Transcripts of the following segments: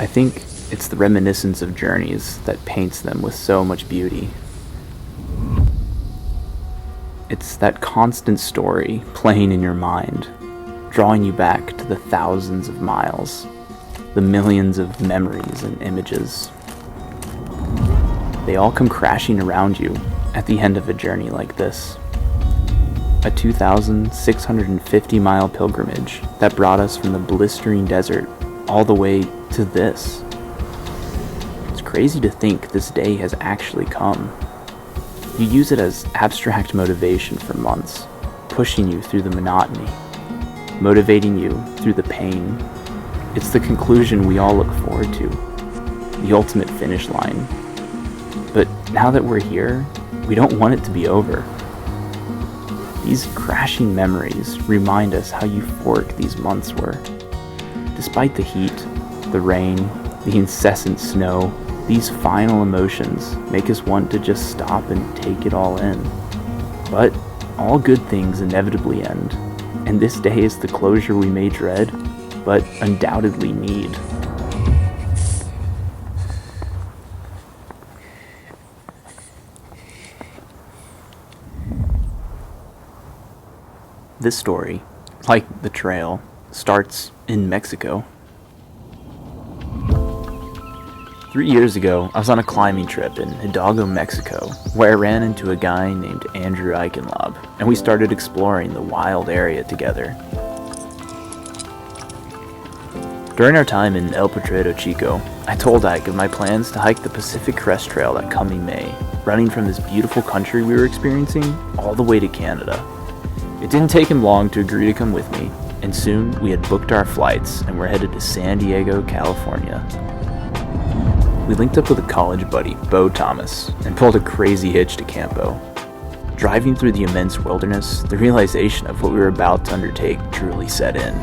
think it's the reminiscence of journeys that paints them with so much beauty. It's that constant story playing in your mind, drawing you back to the thousands of miles, the millions of memories and images. They all come crashing around you at the end of a journey like this. A 2,650-mile pilgrimage that brought us from the blistering desert all the way to this. It's crazy to think this day has actually come. You use it as abstract motivation for months, pushing you through the monotony, motivating you through the pain. It's the conclusion we all look forward to, the ultimate finish line. But now that we're here, we don't want it to be over. These crashing memories remind us how euphoric these months were. Despite the heat, the rain, the incessant snow, these final emotions make us want to just stop and take it all in. But all good things inevitably end, and this day is the closure we may dread, but undoubtedly need. This story, like the trail, starts in Mexico. 3 years ago, I was on a climbing trip in Hidalgo, Mexico, where I ran into a guy named Andrew Eichenlaub, and we started exploring the wild area together. During our time in El Potrero Chico, I told Ike of my plans to hike the Pacific Crest Trail that coming May, running from this beautiful country we were experiencing all the way to Canada. It didn't take him long to agree to come with me, and soon we had booked our flights and were headed to San Diego, California. We linked up with a college buddy, Bo Thomas, and pulled a crazy hitch to Campo. Driving through the immense wilderness, the realization of what we were about to undertake truly set in.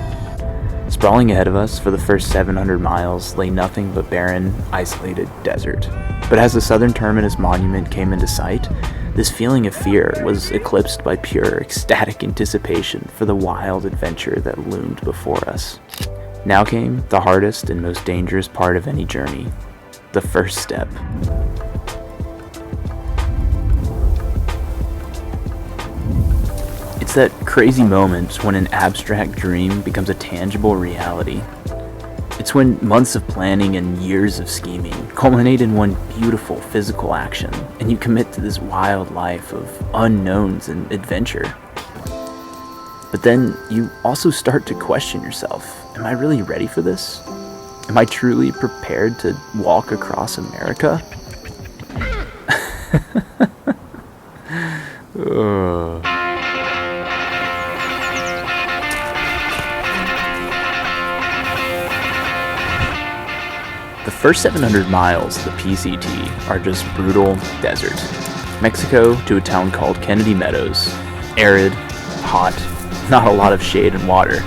Sprawling ahead of us for the first 700 miles lay nothing but barren, isolated desert. But as the Southern Terminus Monument came into sight, this feeling of fear was eclipsed by pure, ecstatic anticipation for the wild adventure that loomed before us. Now came the hardest and most dangerous part of any journey, the first step. It's that crazy moment when an abstract dream becomes a tangible reality. It's when months of planning and years of scheming culminate in one beautiful physical action, and you commit to this wild life of unknowns and adventure. But then you also start to question yourself. Am I really ready for this? Am I truly prepared to walk across America? Ugh. The first 700 miles of the PCT are just brutal desert. Mexico to a town called Kennedy Meadows. Arid, hot, not a lot of shade and water,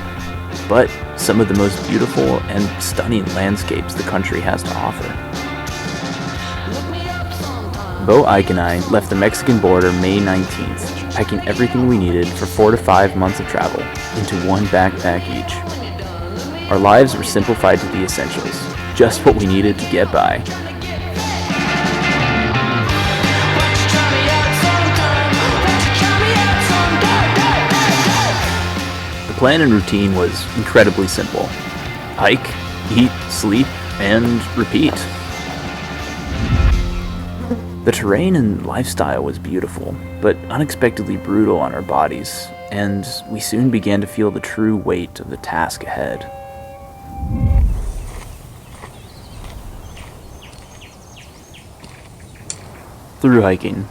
but some of the most beautiful and stunning landscapes the country has to offer. Bo, Ike, and I left the Mexican border May 19th, packing everything we needed for 4 to 5 months of travel into one backpack each. Our lives were simplified to the essentials, just what we needed to get by. The plan and routine was incredibly simple. Hike, eat, sleep, and repeat. The terrain and lifestyle was beautiful, but unexpectedly brutal on our bodies, and we soon began to feel the true weight of the task ahead. Through hiking,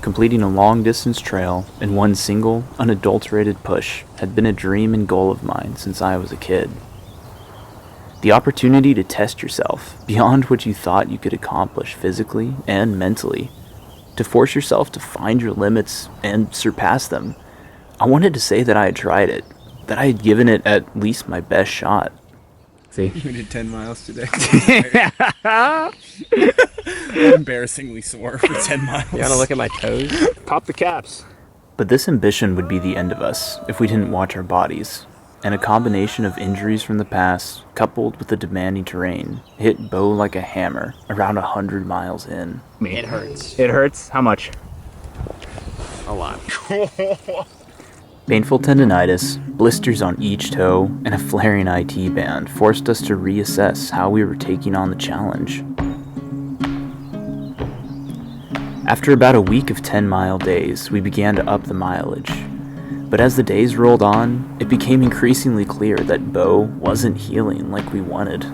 completing a long-distance trail in one single, unadulterated push had been a dream and goal of mine since I was a kid. The opportunity to test yourself beyond what you thought you could accomplish physically and mentally, to force yourself to find your limits and surpass them. I wanted to say that I had tried it, that I had given it at least my best shot. See? We did 10 miles today. I'm embarrassingly sore for 10 miles. You wanna look at my toes? Pop the caps. But this ambition would be the end of us if we didn't watch our bodies. and a combination of injuries from the past, coupled with the demanding terrain, hit Bo like a hammer around 100 miles in. It hurts. It hurts? How much? A lot. Painful tendonitis, blisters on each toe, and a flaring IT band forced us to reassess how we were taking on the challenge. After about a week of 10-mile days, we began to up the mileage. But as the days rolled on, it became increasingly clear that Bo wasn't healing like we wanted.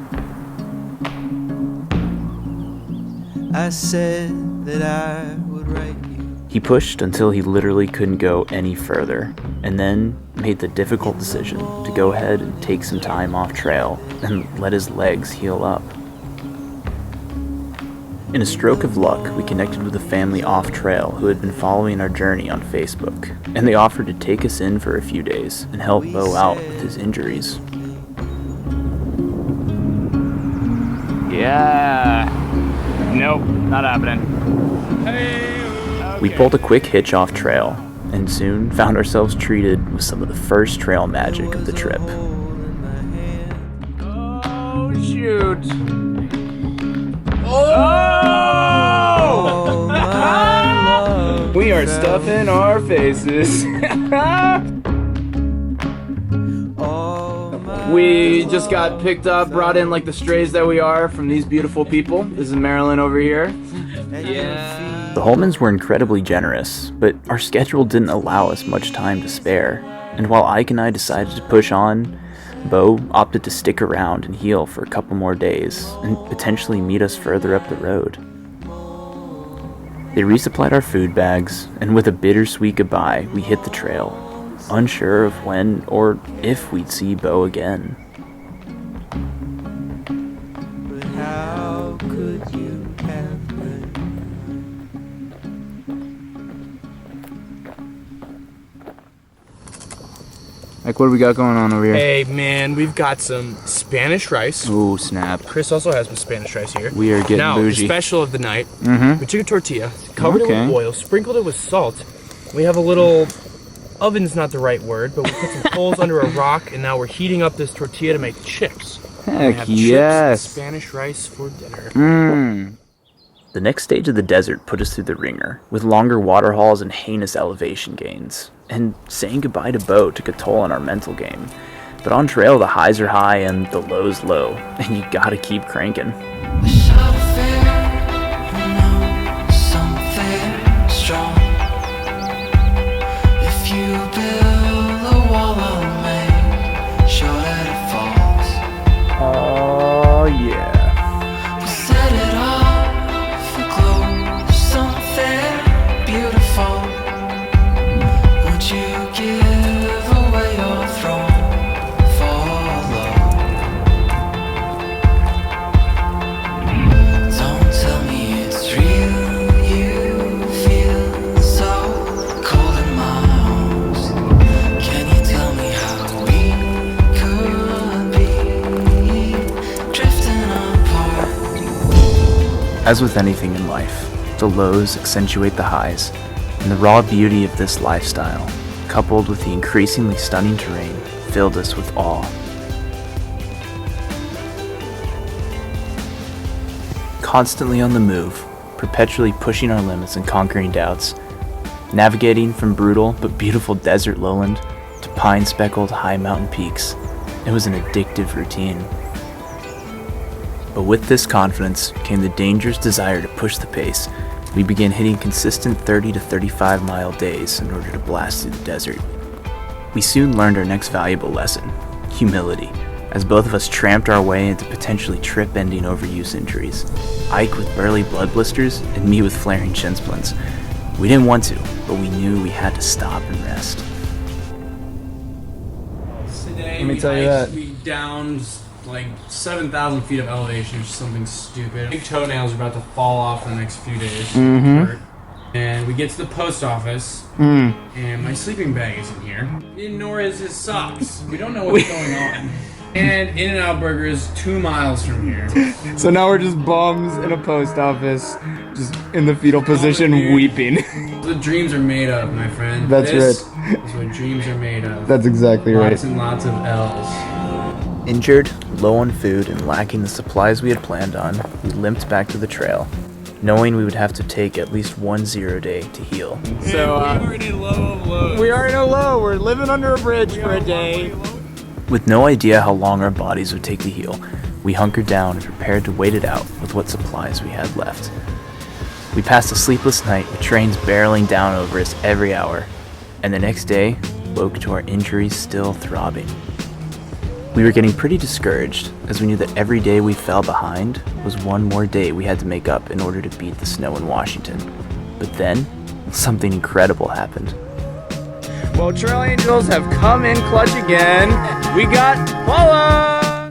I said that I would write you. He pushed until he literally couldn't go any further, and then made the difficult decision to go ahead and take some time off trail and let his legs heal up. In a stroke of luck, we connected with a family off trail who had been following our journey on Facebook, and they offered to take us in for a few days and help Bo out with his injuries. Yeah. Nope, not happening. We pulled a quick hitch off trail, and soon found ourselves treated with some of the first trail magic of the trip. Oh, shoot. Oh, my love. We are stuffing our faces. We just got picked up, brought in like the strays that we are from these beautiful people. This is Marilyn over here. Yeah. The Holmans were incredibly generous, but our schedule didn't allow us much time to spare, and while Ike and I decided to push on, Bo opted to stick around and heal for a couple more days, and potentially meet us further up the road. They resupplied our food bags, and with a bittersweet goodbye, we hit the trail, unsure of when or if we'd see Bo again. But how could you have been? Like, what do we got going on over here? Hey man, we've got some Spanish rice. Ooh, snap. Chris also has some Spanish rice here. We are getting now, bougie. the special of the night, Mm-hmm. we took a tortilla, covered it Okay. with oil, sprinkled it with salt. We have a little, oven's not the right word, but we put some coals under a rock, and now we're heating up this tortilla to make chips. We Heck have chips yes. and Spanish rice for dinner. Mmm. The next stage of the desert put us through the ringer, with longer water hauls and heinous elevation gains. And saying goodbye to Bo took a toll on our mental game. But on trail, the highs are high and the lows low, and you gotta keep cranking. A shot of fear, you know, something strong. If you build a wall, I'll make sure that it falls. Oh, yeah. We'll set it off aglow, something beautiful. Would you give away your throne for love? Don't tell me it's real. You feel so cold in my arms. Can you tell me how we could be drifting apart? As with anything in life, the lows accentuate the highs, and the raw beauty of this lifestyle, coupled with the increasingly stunning terrain, filled us with awe. Constantly on the move, perpetually pushing our limits and conquering doubts, navigating from brutal but beautiful desert lowland to pine-speckled high mountain peaks, it was an addictive routine. But with this confidence came the dangerous desire to push the pace. We began hitting consistent 30 to 35 mile days in order to blast through the desert. We soon learned our next valuable lesson, humility, as both of us tramped our way into potentially trip-ending overuse injuries. Ike with burly blood blisters and me with flaring shin splints. We didn't want to, but we knew we had to stop and rest. Today, Let me tell you that. We downed like 7,000 feet of elevation, which is something stupid. Big toenails are about to fall off in the next few days. Mhm. And we get to the post office, Mm. and my sleeping bag isn't here. Nor is his socks. We don't know what's going on. And In-N-Out Burger is 2 miles from here. So now we're just bums in a post office, just in the fetal position, dude. weeping. The dreams are made up, my friend. That's This That's what dreams are made of. That's exactly Lots and lots of L's. Injured, low on food, and lacking the supplies we had planned on, we limped back to the trail, knowing we would have to take at least 1 0 day to heal. So, we are in a low. We're living under a bridge for a day. With no idea how long our bodies would take to heal, we hunkered down and prepared to wait it out with what supplies we had left. We passed a sleepless night with trains barreling down over us every hour, and the next day woke to our injuries still throbbing. We were getting pretty discouraged as we knew that every day we fell behind was one more day we had to make up in order to beat the snow in Washington. But then, something incredible happened. Well, Trail Angels have come in clutch again. We got Paula!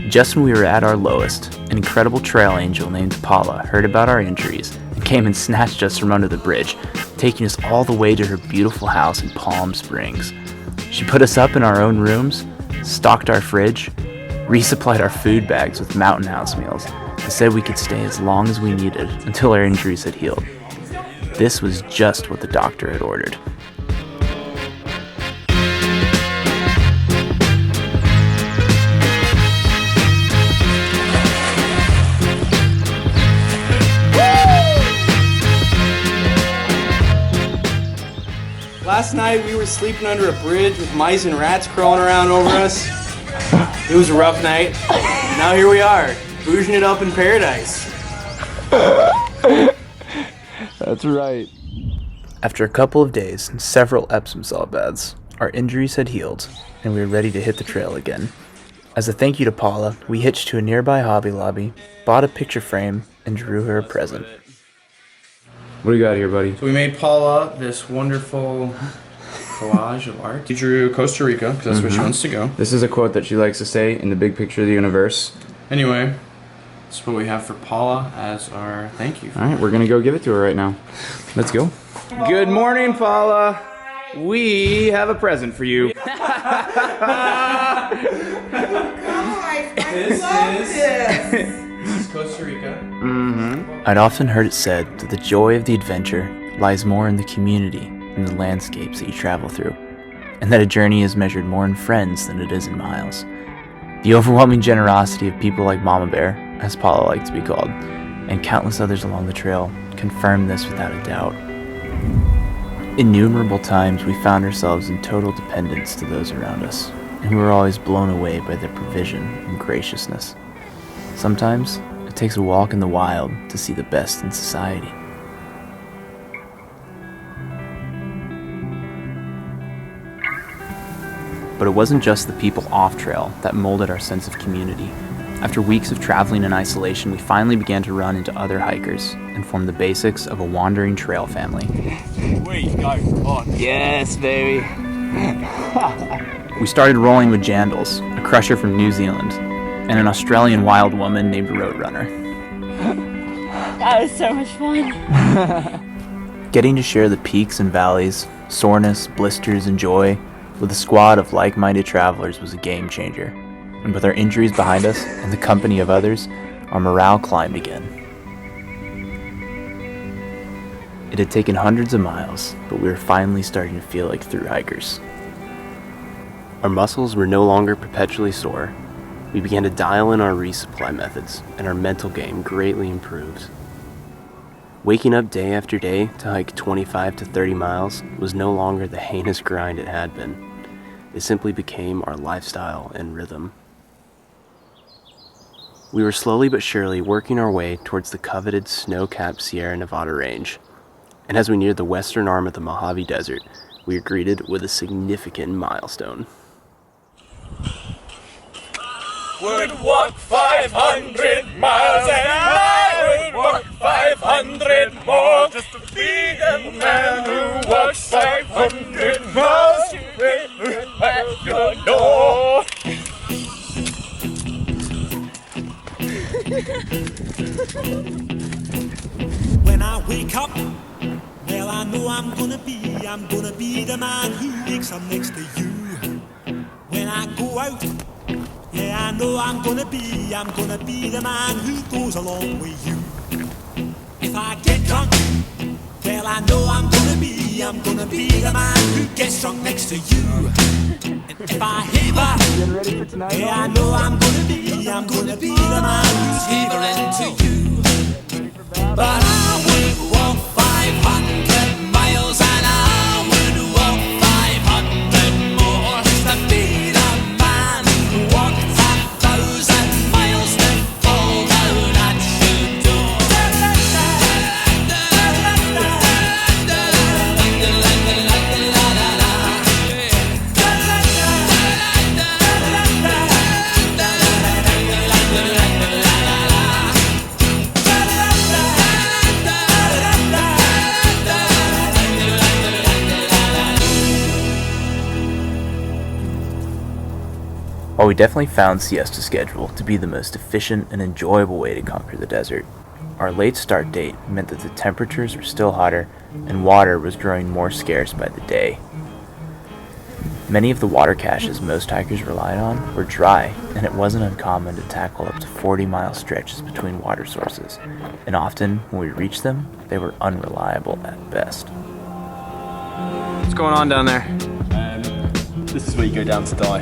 Just when we were at our lowest, an incredible trail angel named Paula heard about our injuries and came and snatched us from under the bridge, taking us all the way to her beautiful house in Palm Springs. She put us up in our own rooms, stocked our fridge, resupplied our food bags with Mountain House meals, and said we could stay as long as we needed until our injuries had healed. This was just what the doctor had ordered. Last night we were sleeping under a bridge with mice and rats crawling around over us. It was a rough night. Now here we are, bouging it up in paradise. That's right. After a couple of days and several Epsom salt baths, our injuries had healed, and we were ready to hit the trail again. As a thank you to Paula, we hitched to a nearby Hobby Lobby, bought a picture frame, and drew her a present. What do you got here, buddy? So we made Paula this wonderful collage of art. She drew Costa Rica, because that's where she wants to go. This is a quote that she likes to say in the big picture of the universe. Anyway, that's what we have for Paula as our thank you. All right, we're gonna go give it to her right now. Let's go. Good morning, Paula. We have a present for you. This is Costa Rica. I'd often heard it said that the joy of the adventure lies more in the community than the landscapes that you travel through, and that a journey is measured more in friends than it is in miles. The overwhelming generosity of people like Mama Bear, as Paula liked to be called, and countless others along the trail confirmed this without a doubt. Innumerable times we found ourselves in total dependence to those around us, and we were always blown away by their provision and graciousness. Sometimes it takes a walk in the wild to see the best in society. But it wasn't just the people off-trail that molded our sense of community. After weeks of traveling in isolation, we finally began to run into other hikers and form the basics of a wandering trail family. Yes, baby. We started rolling with Jandals, a crusher from New Zealand, and an Australian wild woman named Roadrunner. That was so much fun. Getting to share the peaks and valleys, soreness, blisters, and joy with a squad of like-minded travelers was a game changer. And with our injuries behind us and the company of others, our morale climbed again. It had taken hundreds of miles, but we were finally starting to feel like thru hikers. Our muscles were no longer perpetually sore. We began to dial in our resupply methods, and our mental game greatly improved. Waking up day after day to hike 25 to 30 miles was no longer the heinous grind it had been. It simply became our lifestyle and rhythm. We were slowly but surely working our way towards the coveted snow-capped Sierra Nevada range, and as we neared the western arm of the Mojave Desert, we were greeted with a significant milestone. Would walk 500 miles and I would walk 500 more just to be the man who walks 500 miles at your door. When I wake up, well I know I'm gonna be the man who wakes up next to you. When I go out, yeah, I know I'm gonna be the man who goes along with you. If I get drunk, well, I know I'm gonna be I'm gonna be the man who gets drunk next to you. And if I heaver, yeah, I know I'm gonna be the man who's heavering to you. But I would walk 500 miles and I would walk 500 more just to be the man who walked 1,000 miles to fall down at your door. While we definitely found Siesta Schedule to be the most efficient and enjoyable way to conquer the desert, our late start date meant that the temperatures were still hotter and water was growing more scarce by the day. Many of the water caches most hikers relied on were dry, and it wasn't uncommon to tackle up to 40-mile stretches between water sources, and often when we reached them, they were unreliable at best. What's going on down there? This is where you go down to die.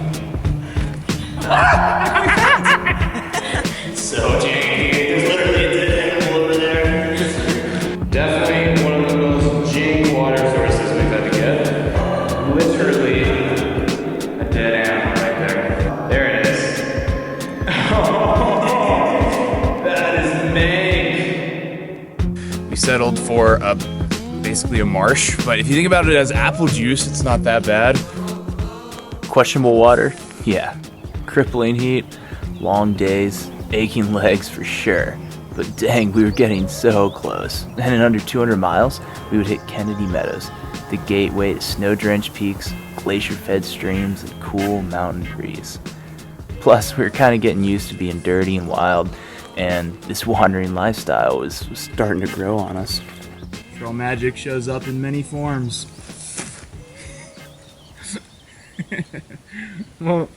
So, Jane, there's literally a dead animal over there. Definitely one of the most jank water sources we've had to get. Literally a dead animal right there. There it is. Oh, that is Meg. We settled for basically a marsh, but if you think about it as apple juice, it's not that bad. Questionable water? Yeah. Crippling heat, long days, aching legs for sure. But dang, we were getting so close. And in under 200 miles, we would hit Kennedy Meadows, the gateway to snow-drenched peaks, glacier-fed streams, and cool mountain breeze. Plus, we were kind of getting used to being dirty and wild, and this wandering lifestyle was starting to grow on us. Trail magic shows up in many forms. Well,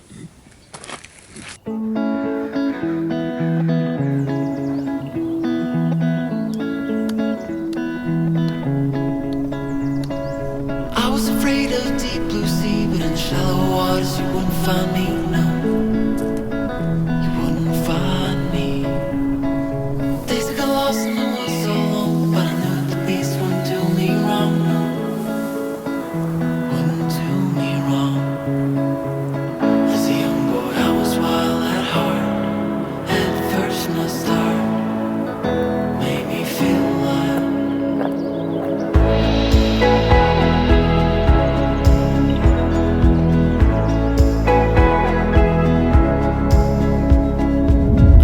I was afraid of deep blue sea, but in shallow waters you wouldn't find me, no. You wouldn't find me. Days got lost in the woods so long, but I knew the beast wouldn't do me wrong, no. Wouldn't do me wrong. As a young boy I was wild at heart. At first my start made me feel alive.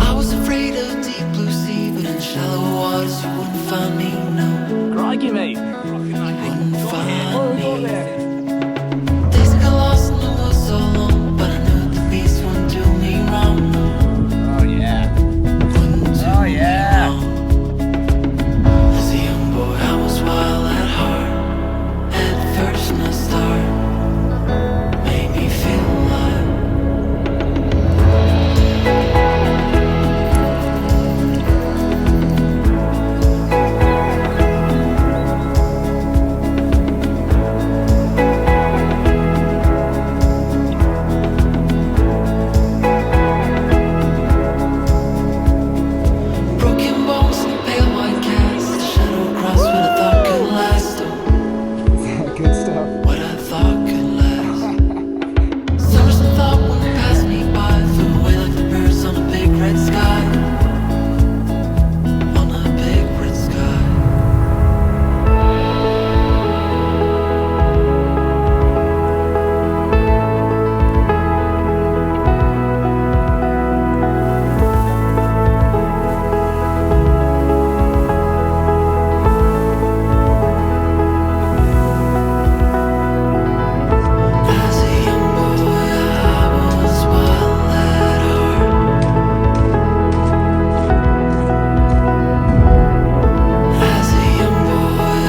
I was afraid of deep blue sea, but in shallow waters you wouldn't find me, no. Crikey, mate! Wouldn't find me. Days got lost in the woods so long, but I knew the beast wouldn't do me wrong, no. Oh yeah. Wouldn't do Oh, me yeah. wrong. As a young boy I was wild at heart. At first my start made me feel alive. Broken bones and a pale white cast, a shadow across what I thought could last. Oh, good stuff. what I thought could last. Summers I thought when they passed me by flew away like the birds on a big red sky. On a big red sky. As a young boy I was wild at heart. As a young boy I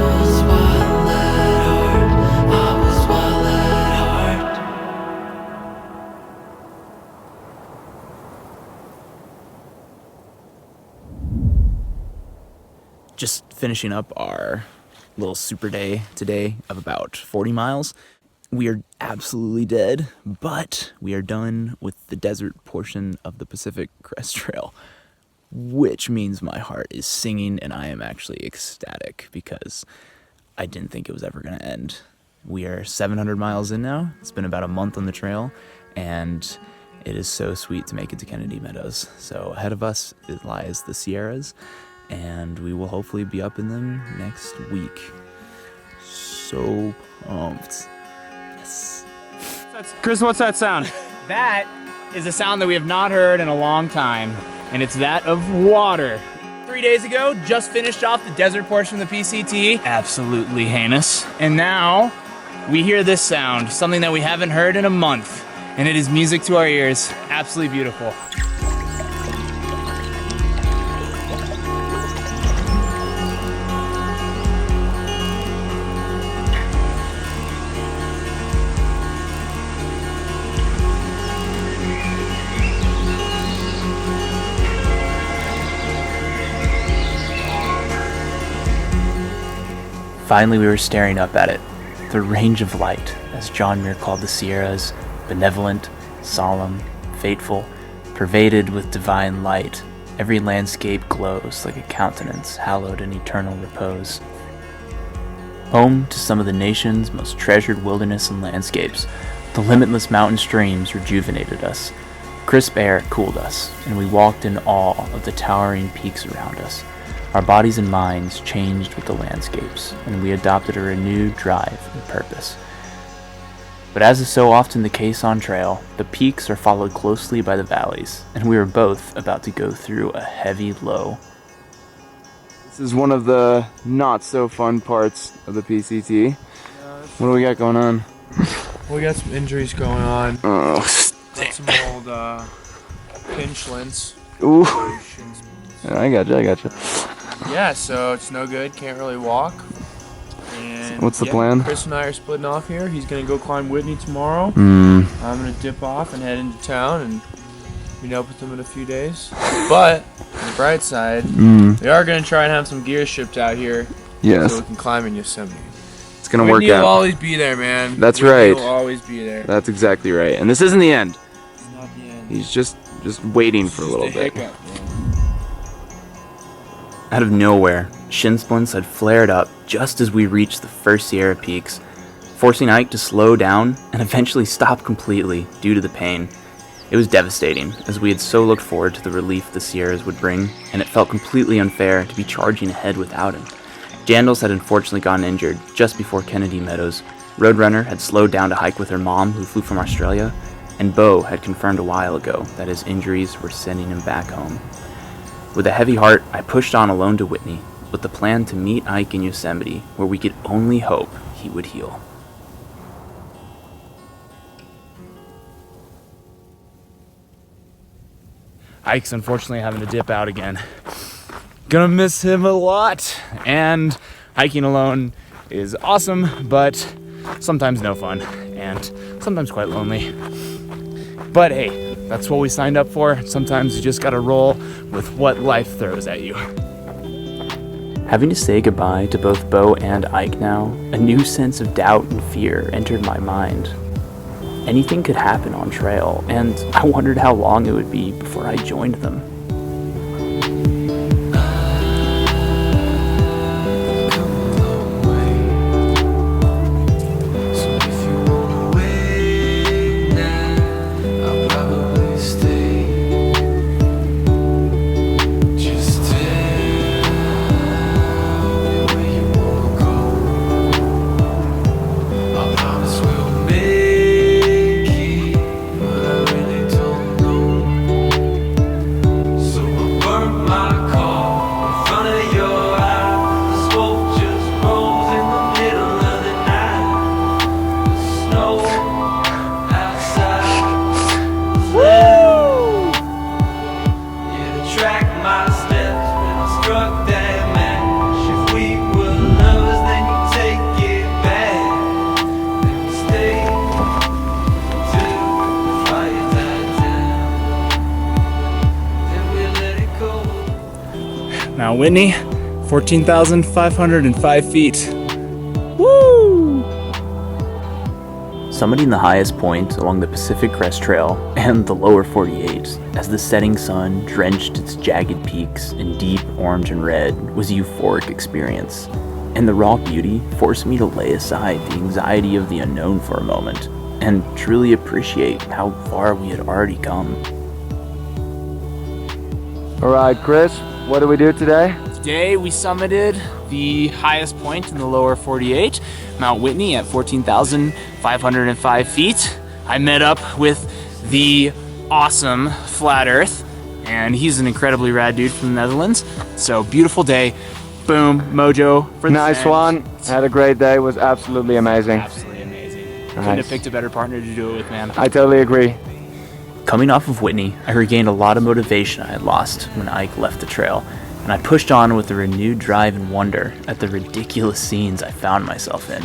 was wild at heart. I was wild at heart. Just finishing up our little super day today of about 40 miles. We are absolutely dead, but we are done with the desert portion of the Pacific Crest Trail, which means my heart is singing and I am actually ecstatic because I didn't think it was ever going to end. We are 700 miles in now. It's been about a month on the trail, and it is so sweet to make it to Kennedy Meadows. So ahead of us lies the Sierras, and we will hopefully be up in them next week. So pumped. Yes. Chris, what's that sound? That is a sound that we have not heard in a long time, and it's that of water. 3 days ago, just finished off the desert portion of the PCT. Absolutely heinous. And now, we hear this sound, something that we haven't heard in a month, and it is music to our ears. Absolutely beautiful. Finally, we were staring up at it, the range of light, as John Muir called the Sierras, benevolent, solemn, fateful, pervaded with divine light. Every landscape glows like a countenance hallowed in eternal repose. Home to some of the nation's most treasured wilderness and landscapes, the limitless mountain streams rejuvenated us. Crisp air cooled us, and we walked in awe of the towering peaks around us. Our bodies and minds changed with the landscapes, and we adopted a renewed drive and purpose. But as is so often the case on trail, the peaks are followed closely by the valleys, and we were both about to go through a heavy low. This is one of the not so fun parts of the PCT. What do we got going on? We got some injuries going on. Oh, Got some old pinch lint. ooh. I gotcha. Yeah, so it's no good. Can't really walk. And What's the plan? Chris and I are splitting off here. He's gonna go climb Whitney tomorrow. Mm. I'm gonna dip off and head into town and meet up with him in a few days. But on the bright side, we are gonna try and have some gear shipped out here. Yes. So we can climb in Yosemite. It's gonna Whitney work out. will always be there, man. That's Whitney right. will always be there. That's exactly right. And this isn't the end. It's not the end. He's just waiting for a little Just bit. hiccup, man. Out of nowhere, shin splints had flared up just as we reached the first Sierra peaks, forcing Ike to slow down and eventually stop completely due to the pain. It was devastating, as we had so looked forward to the relief the Sierras would bring, and it felt completely unfair to be charging ahead without him. Jandals had unfortunately gotten injured just before Kennedy Meadows, Roadrunner had slowed down to hike with her mom who flew from Australia, and Bo had confirmed a while ago that his injuries were sending him back home. With a heavy heart, I pushed on alone to Whitney, with the plan to meet Ike in Yosemite, where we could only hope he would heal. Ike's unfortunately having to dip out again. Gonna miss him a lot, and hiking alone is awesome, but sometimes no fun, and sometimes quite lonely. But hey, that's what we signed up for. Sometimes you just gotta roll with what life throws at you. Having to say goodbye to both Bo and Ike now, a new sense of doubt and fear entered my mind. Anything could happen on trail, and I wondered how long it would be before I joined them. Now Whitney, 14,505 feet. Summiting the highest point along the Pacific Crest Trail and the lower 48 as the setting sun drenched its jagged peaks in deep orange and red was a euphoric experience, and the raw beauty forced me to lay aside the anxiety of the unknown for a moment and truly appreciate how far we had already come. Alright, Chris, what do we do today? Today we summited the highest point in the lower 48, Mount Whitney at 14,505 feet. I met up with the awesome Flat Earth, and he's an incredibly rad dude from the Netherlands. So beautiful day. Boom, mojo for the Nice fans. one. Had a great day. Was absolutely amazing. Absolutely amazing. Couldn't Nice. have picked a better partner to do it with, man. I totally agree. Coming off of Whitney, I regained a lot of motivation I had lost when Ike left the trail, and I pushed on with a renewed drive and wonder at the ridiculous scenes I found myself in.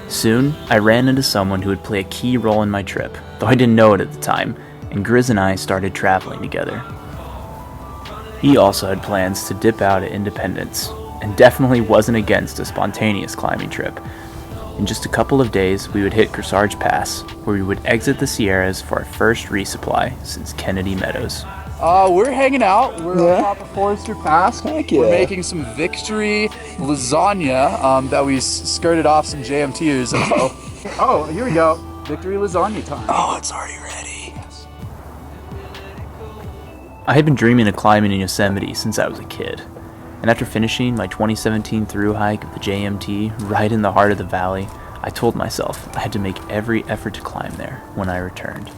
Soon, I ran into someone who would play a key role in my trip, though I didn't know it at the time, and Grizz and I started traveling together. He also had plans to dip out at Independence, and definitely wasn't against a spontaneous climbing trip. In just a couple of days, we would hit Kearsarge Pass, where we would exit the Sierras for our first resupply since Kennedy Meadows. We're hanging out. We're on top of Forester Pass. Heck We're yeah. making some Victory lasagna that we skirted off some JMTers. Oh, here we go. Victory lasagna time. Oh, it's already ready. I had been dreaming of climbing in Yosemite since I was a kid, and after finishing my 2017 through hike of the JMT right in the heart of the valley, I told myself I had to make every effort to climb there when I returned.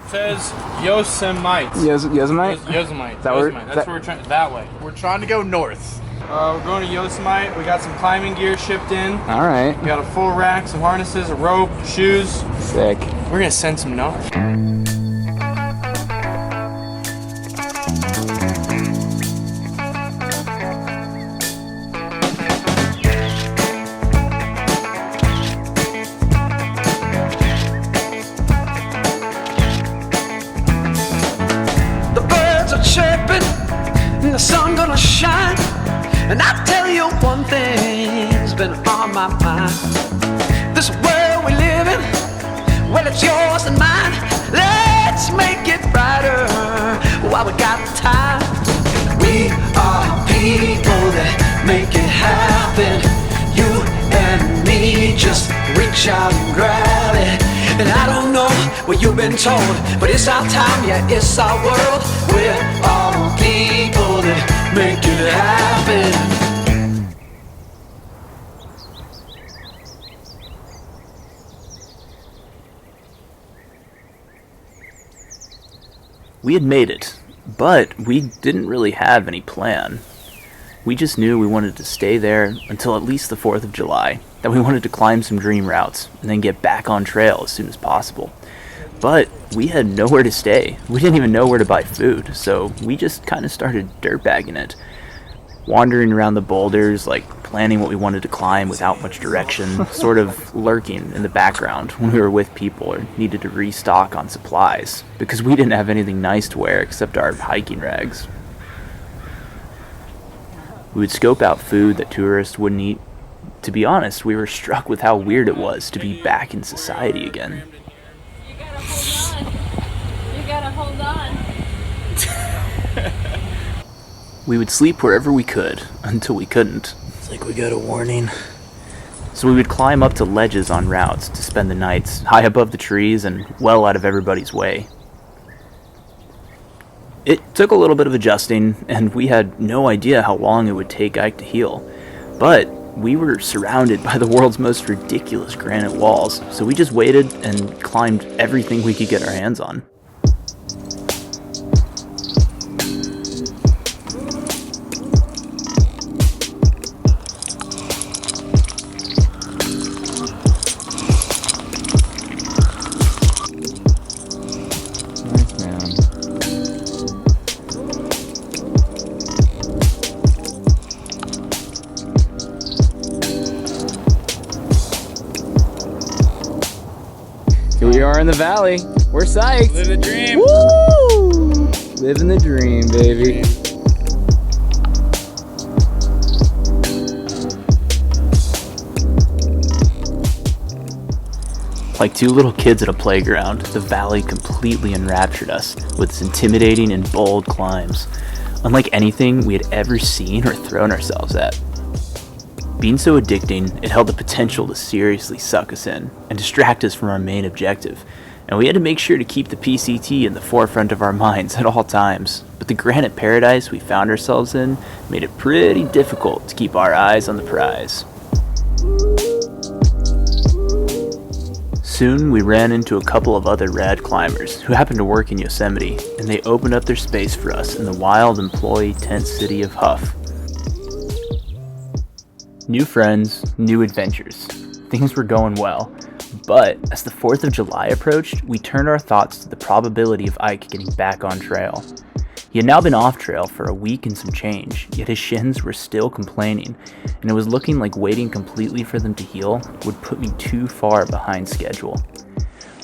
It says Yosemite. Yosemite? Yosemite. That where- Yosemite. That's that- where we're trying. That way. We're trying to go north. We're going to Yosemite. We got some climbing gear shipped in. Alright. We got a full rack, some harnesses, a rope, shoes. Sick. We're gonna send some notes. The birds are chirping, and the sun gonna shine. And I tell you one thing's been on my mind. This world we live in, well, it's yours and mine. Let's make it brighter while we got time. We are people that make it happen. You and me just reach out and grab it. And I don't know what you've been told, but it's our time, yeah, it's our world. We're all people that make it happen. We had made it, but we didn't really have any plan. We just knew we wanted to stay there until at least the 4th of July, that we wanted to climb some dream routes and then get back on trail as soon as possible. But we had nowhere to stay. We didn't even know where to buy food, so we just kind of started dirtbagging it. Wandering around the boulders, like planning what we wanted to climb without much direction, sort of lurking in the background when we were with people or needed to restock on supplies, because we didn't have anything nice to wear except our hiking rags. We would scope out food that tourists wouldn't eat. To be honest, we were struck with how weird it was to be back in society again. You gotta hold on. We would sleep wherever we could, until we couldn't. It's like we got a warning. So we would climb up to ledges on routes to spend the nights high above the trees and well out of everybody's way. It took a little bit of adjusting, and we had no idea how long it would take Ike to heal. But we were surrounded by the world's most ridiculous granite walls, so we just waited and climbed everything we could get our hands on. Nice, man. Here we are in the valley. We're psyched. Live the dream. Woo! Living the dream, baby. Like two little kids at a playground, the valley completely enraptured us with its intimidating and bold climbs, unlike anything we had ever seen or thrown ourselves at. Being so addicting, it held the potential to seriously suck us in and distract us from our main objective, and we had to make sure to keep the PCT in the forefront of our minds at all times. But the granite paradise we found ourselves in made it pretty difficult to keep our eyes on the prize. Soon, we ran into a couple of other rad climbers who happened to work in Yosemite, and they opened up their space for us in the wild employee tent city of Huff. New friends, new adventures. Things were going well, but as the 4th of July approached, we turned our thoughts to the probability of Ike getting back on trail. He had now been off trail for a week and some change, yet his shins were still complaining, and it was looking like waiting completely for them to heal would put me too far behind schedule.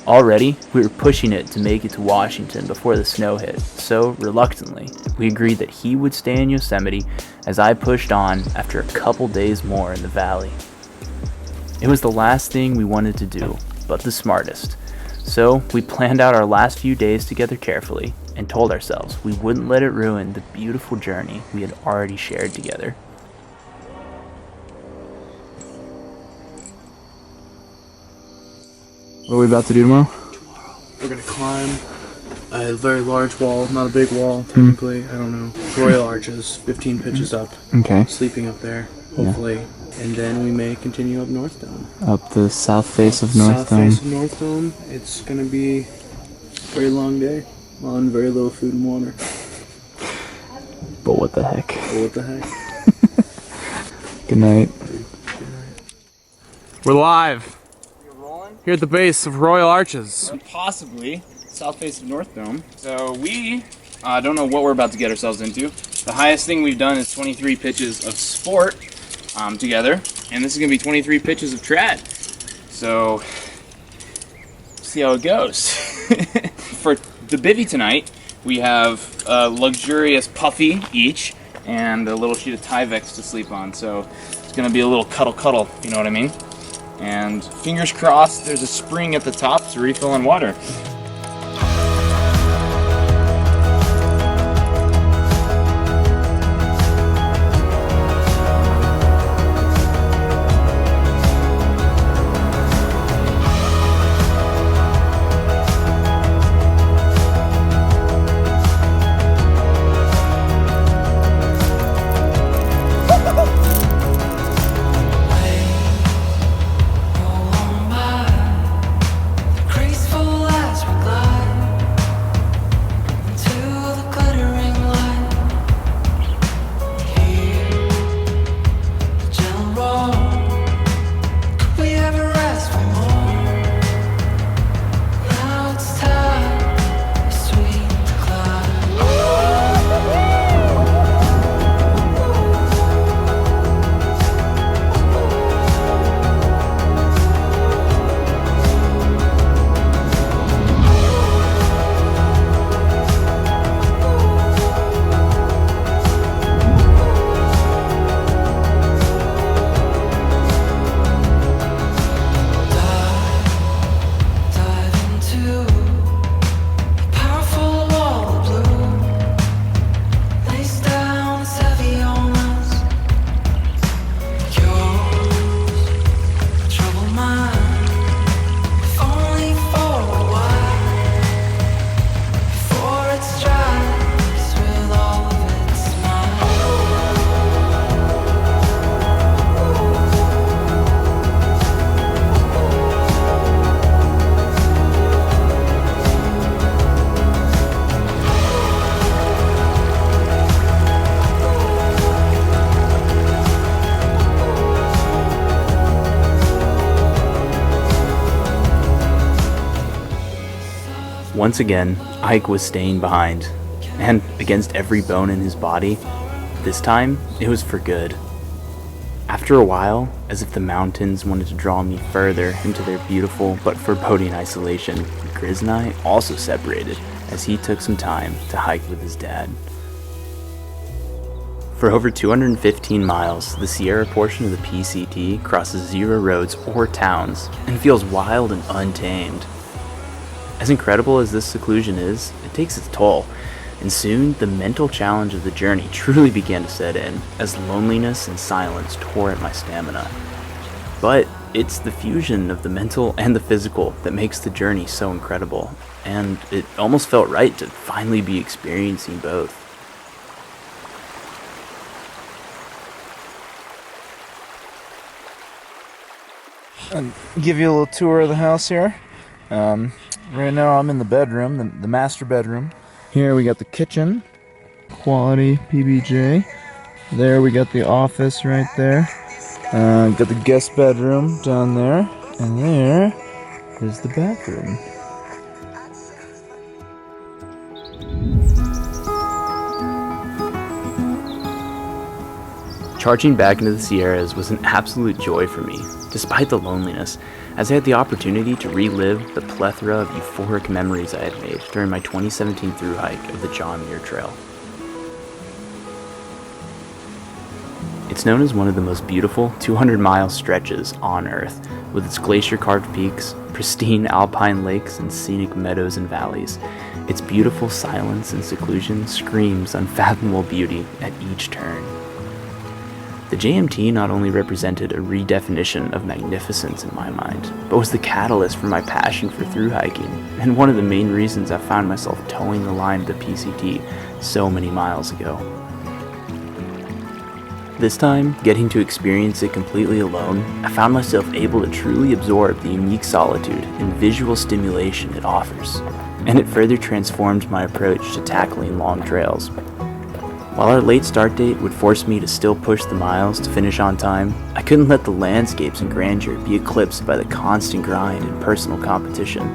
Already, we were pushing it to make it to Washington before the snow hit, so reluctantly, we agreed that he would stay in Yosemite as I pushed on after a couple days more in the valley. It was the last thing we wanted to do, but the smartest. So we planned out our last few days together carefully and told ourselves we wouldn't let it ruin the beautiful journey we had already shared together. What are we about to do tomorrow? We're gonna climb a very large wall, not a big wall, technically. I don't know. Royal Arches, 15 pitches up. Okay. Sleeping up there, hopefully. And then we may continue up North Dome. Up the south face of North South Dome. face of North Dome. It's gonna be a very long day on very little food and water. But what the heck? But what the heck? Good night. We're live. Here at the base of Royal Arches. Possibly south face of North Dome. So we don't know what we're about to get ourselves into. The highest thing we've done is 23 pitches of sport together, and this is gonna be 23 pitches of trad. So, see how it goes. For the bivvy tonight, we have a luxurious puffy each, and a little sheet of Tyvek to sleep on. So it's gonna be a little cuddle, you know what I mean? And fingers crossed, there's a spring at the top to refill on water. Graceful as we glide into the glittering light. Hear the gentle roar. Could we ever rest for more? Now it's time, a sweet decline. Dive into a powerful wall of blue. Lace down is heavy on us. Yours, troubled mind, if only for a while. Before it strikes with all of its might. Once again, Ike was staying behind, and against every bone in his body. This time, it was for good. After a while, as if the mountains wanted to draw me further into their beautiful but foreboding isolation, Grizz and I also separated as he took some time to hike with his dad. For over 215 miles, the Sierra portion of the PCT crosses 0 roads or towns and feels wild and untamed. As incredible as this seclusion is, it takes its toll, and soon the mental challenge of the journey truly began to set in as loneliness and silence tore at my stamina. But it's the fusion of the mental and the physical that makes the journey so incredible, and it almost felt right to finally be experiencing both. I'll give you a little tour of the house here. Right now I'm in the bedroom, the master bedroom. Here we got the kitchen, quality PBJ. There we got the office right there. Got the guest bedroom down there, and there is the bathroom. Charging back into the Sierras was an absolute joy for me, despite the loneliness, as I had the opportunity to relive the plethora of euphoric memories I had made during my 2017 thru hike of the John Muir Trail. It's known as one of the most beautiful 200-mile stretches on Earth, with its glacier-carved peaks, pristine alpine lakes, and scenic meadows and valleys. Its beautiful silence and seclusion screams unfathomable beauty at each turn. The JMT not only represented a redefinition of magnificence in my mind, but was the catalyst for my passion for thru hiking, and one of the main reasons I found myself towing the line of the PCT so many miles ago. This time, getting to experience it completely alone, I found myself able to truly absorb the unique solitude and visual stimulation it offers, and it further transformed my approach to tackling long trails. While our late start date would force me to still push the miles to finish on time, I couldn't let the landscapes and grandeur be eclipsed by the constant grind and personal competition.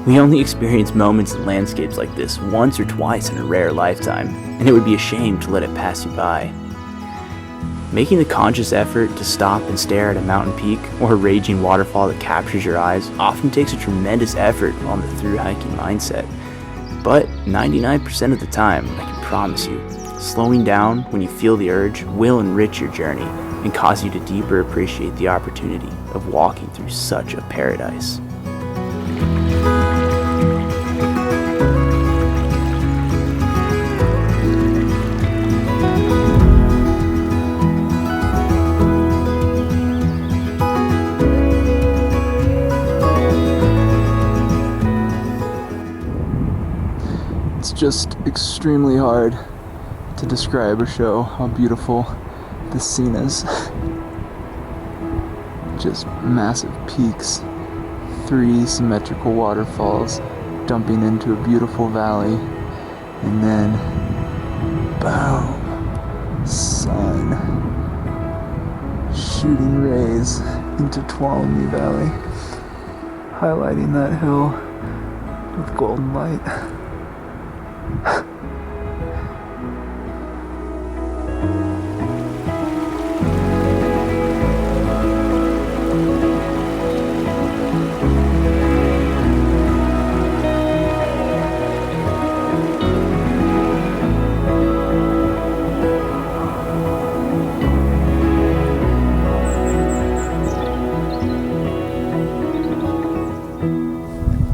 We only experience moments and landscapes like this once or twice in a rare lifetime, and it would be a shame to let it pass you by. Making the conscious effort to stop and stare at a mountain peak or a raging waterfall that captures your eyes often takes a tremendous effort on the thru hiking mindset. But 99% of the time, I can promise you, slowing down when you feel the urge will enrich your journey and cause you to deeper appreciate the opportunity of walking through such a paradise. It's just extremely hard to describe or show how beautiful this scene is. Just massive peaks, 3 symmetrical waterfalls dumping into a beautiful valley, and then boom, sun shooting rays into Tuolumne Valley, highlighting that hill with golden light.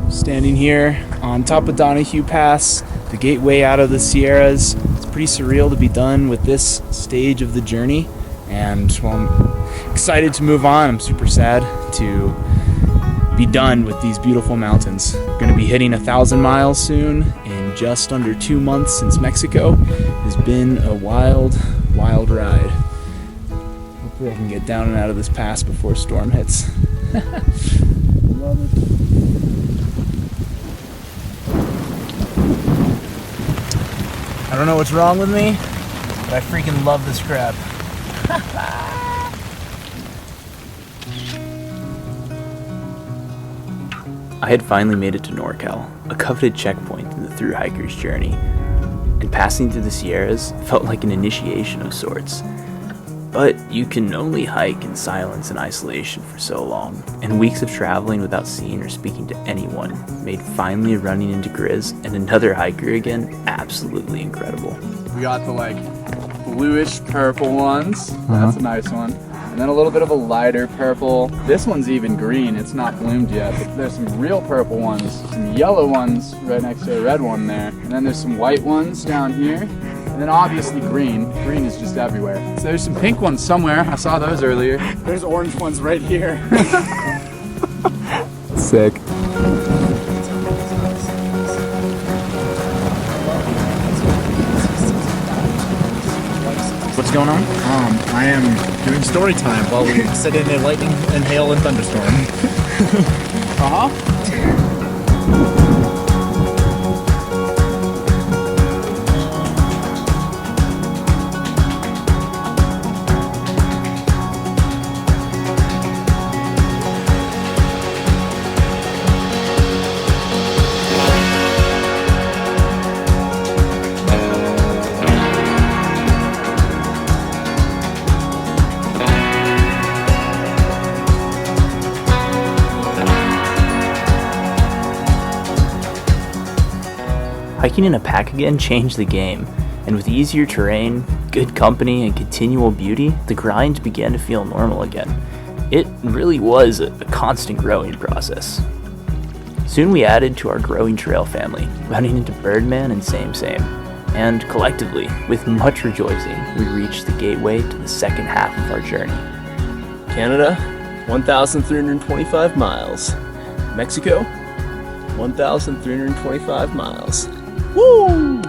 Standing here on top of Donahue Pass, the gateway out of the Sierras. It's pretty surreal to be done with this stage of the journey, and well, I'm excited to move on. I'm super sad to be done with these beautiful mountains. Going to be hitting 1,000 miles soon in just under 2 months since Mexico. It's been a wild, wild ride. Hopefully I can get down and out of this pass before a storm hits. Love it. I don't know what's wrong with me, but I freaking love this crap. I had finally made it to NorCal, a coveted checkpoint in the thru hiker's journey, and passing through the Sierras felt like an initiation of sorts. But you can only hike in silence and isolation for so long, and weeks of traveling without seeing or speaking to anyone made finally running into Grizz and another hiker again absolutely incredible. We got the bluish purple ones. That's a nice one. And then a little bit of a lighter purple. This one's even green. It's not bloomed yet, but there's some real purple ones, some yellow ones right next to a red one there. And then there's some white ones down here. And then obviously green. Green is just everywhere. So there's some pink ones somewhere. I saw those earlier. There's orange ones right here. Sick. What's going on? I am doing story time while we sit in a lightning and hail and thunderstorm. Hiking in a pack again changed the game, and with easier terrain, good company, and continual beauty, the grind began to feel normal again. It really was a constant growing process. Soon we added to our growing trail family, running into Birdman and Same Same, and collectively, with much rejoicing, we reached the gateway to the second half of our journey. Canada, 1,325 miles. Mexico, 1,325 miles. Woo!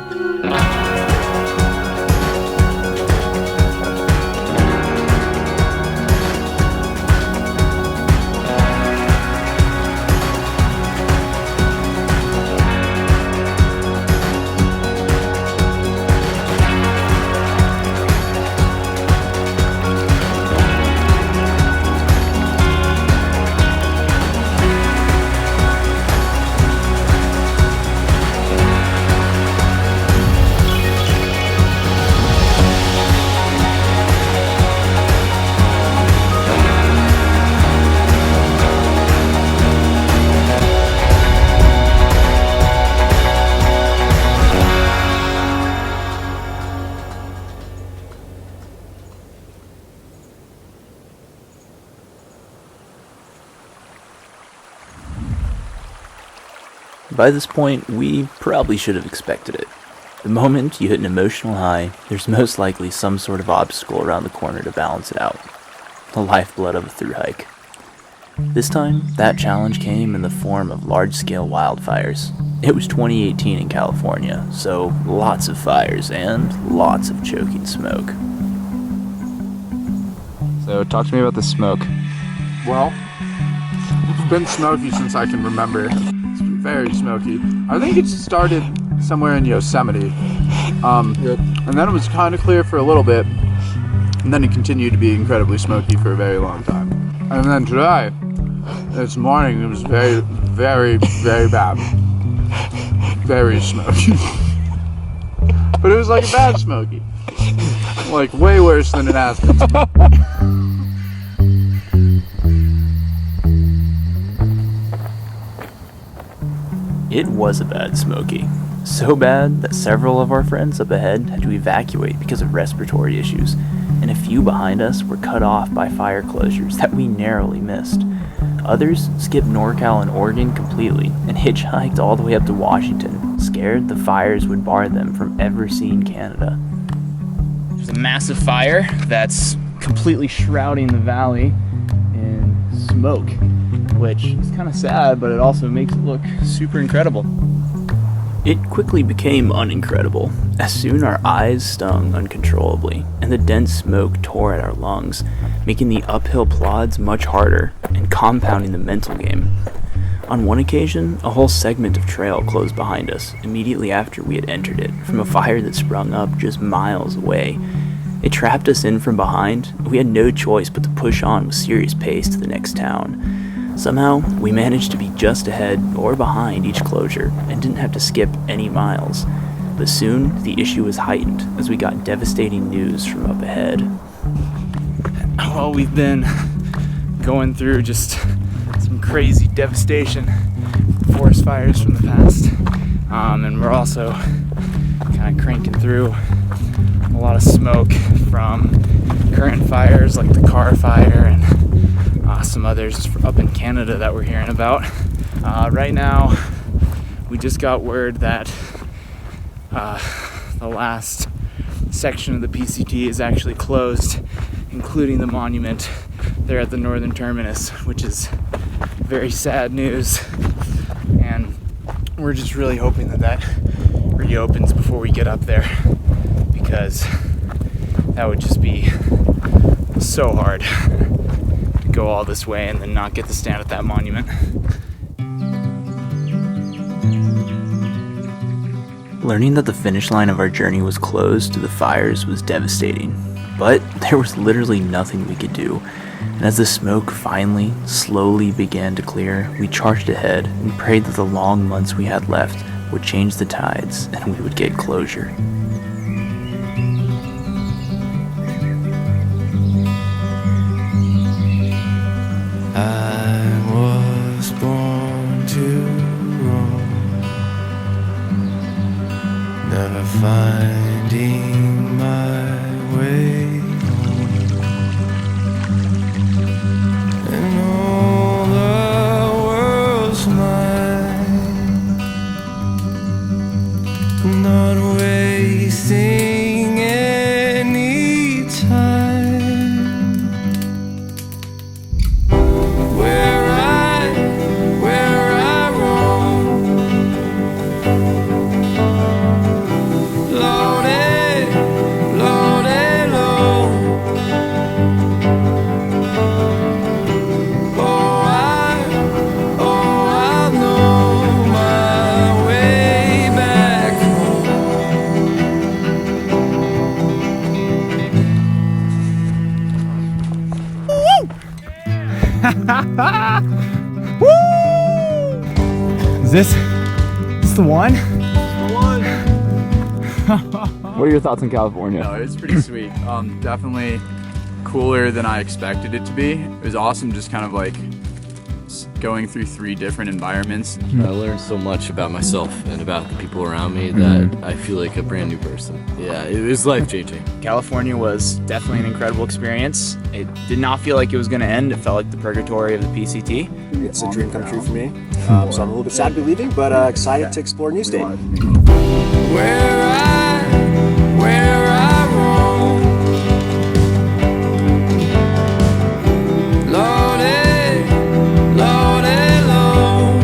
By this point, we probably should have expected it. The moment you hit an emotional high, there's most likely some sort of obstacle around the corner to balance it out. The lifeblood of a thru hike. This time, that challenge came in the form of large-scale wildfires. It was 2018 in California, so lots of fires and lots of choking smoke. So talk to me about the smoke. Well, it's been smoky since I can remember. It's been very smoky. I think it started somewhere in Yosemite. And then it was kind of clear for a little bit. And then it continued to be incredibly smoky for a very long time. And then today, this morning, it was very, very, very bad. Very smoky. But it was like a bad smoky. Like way worse than an Aspen. It was a bad smoky. So bad that several of our friends up ahead had to evacuate because of respiratory issues, and a few behind us were cut off by fire closures that we narrowly missed. Others skipped NorCal and Oregon completely and hitchhiked all the way up to Washington, scared the fires would bar them from ever seeing Canada. There's a massive fire that's completely shrouding the valley in smoke, which is kind of sad, but it also makes it look super incredible. It quickly became unincredible, as soon our eyes stung uncontrollably, and the dense smoke tore at our lungs, making the uphill plods much harder, and compounding the mental game. On one occasion, a whole segment of trail closed behind us, immediately after we had entered it, from a fire that sprung up just miles away. It trapped us in from behind, and we had no choice but to push on with serious pace to the next town. Somehow, we managed to be just ahead or behind each closure and didn't have to skip any miles. But soon, the issue was heightened as we got devastating news from up ahead. Well, we've been going through just some crazy devastation, forest fires from the past, and we're also kind of cranking through a lot of smoke from current fires like the Carr Fire and some others up in Canada that we're hearing about. Right now, we just got word that the last section of the PCT is actually closed, including the monument there at the northern terminus, which is very sad news. And we're just really hoping that that reopens before we get up there, because that would just be so hard to go all this way and then not get to stand at that monument. Learning that the finish line of our journey was closed to the fires was devastating, but there was literally nothing we could do. And as the smoke finally, slowly began to clear, we charged ahead and prayed that the long months we had left would change the tides and we would get closure. I was born to roam, never finding my way home, and all the world's mine, not wasting any time. Where I roam, loaded, loaded low. Oh, I know my way back Woo! Is this the one? What are your thoughts on California? No, it's pretty sweet. Definitely cooler than I expected it to be. It was awesome just kind of like going through 3 different environments. I learned so much about myself and about the people around me that I feel like a brand new person. Yeah, it was life-changing. California was definitely an incredible experience. It did not feel like it was going to end. It felt like the purgatory of the PCT. It's a dream come true for me. So I'm a little bit sad to be leaving, but excited to explore a new state. where I roam, loaded, loaded low.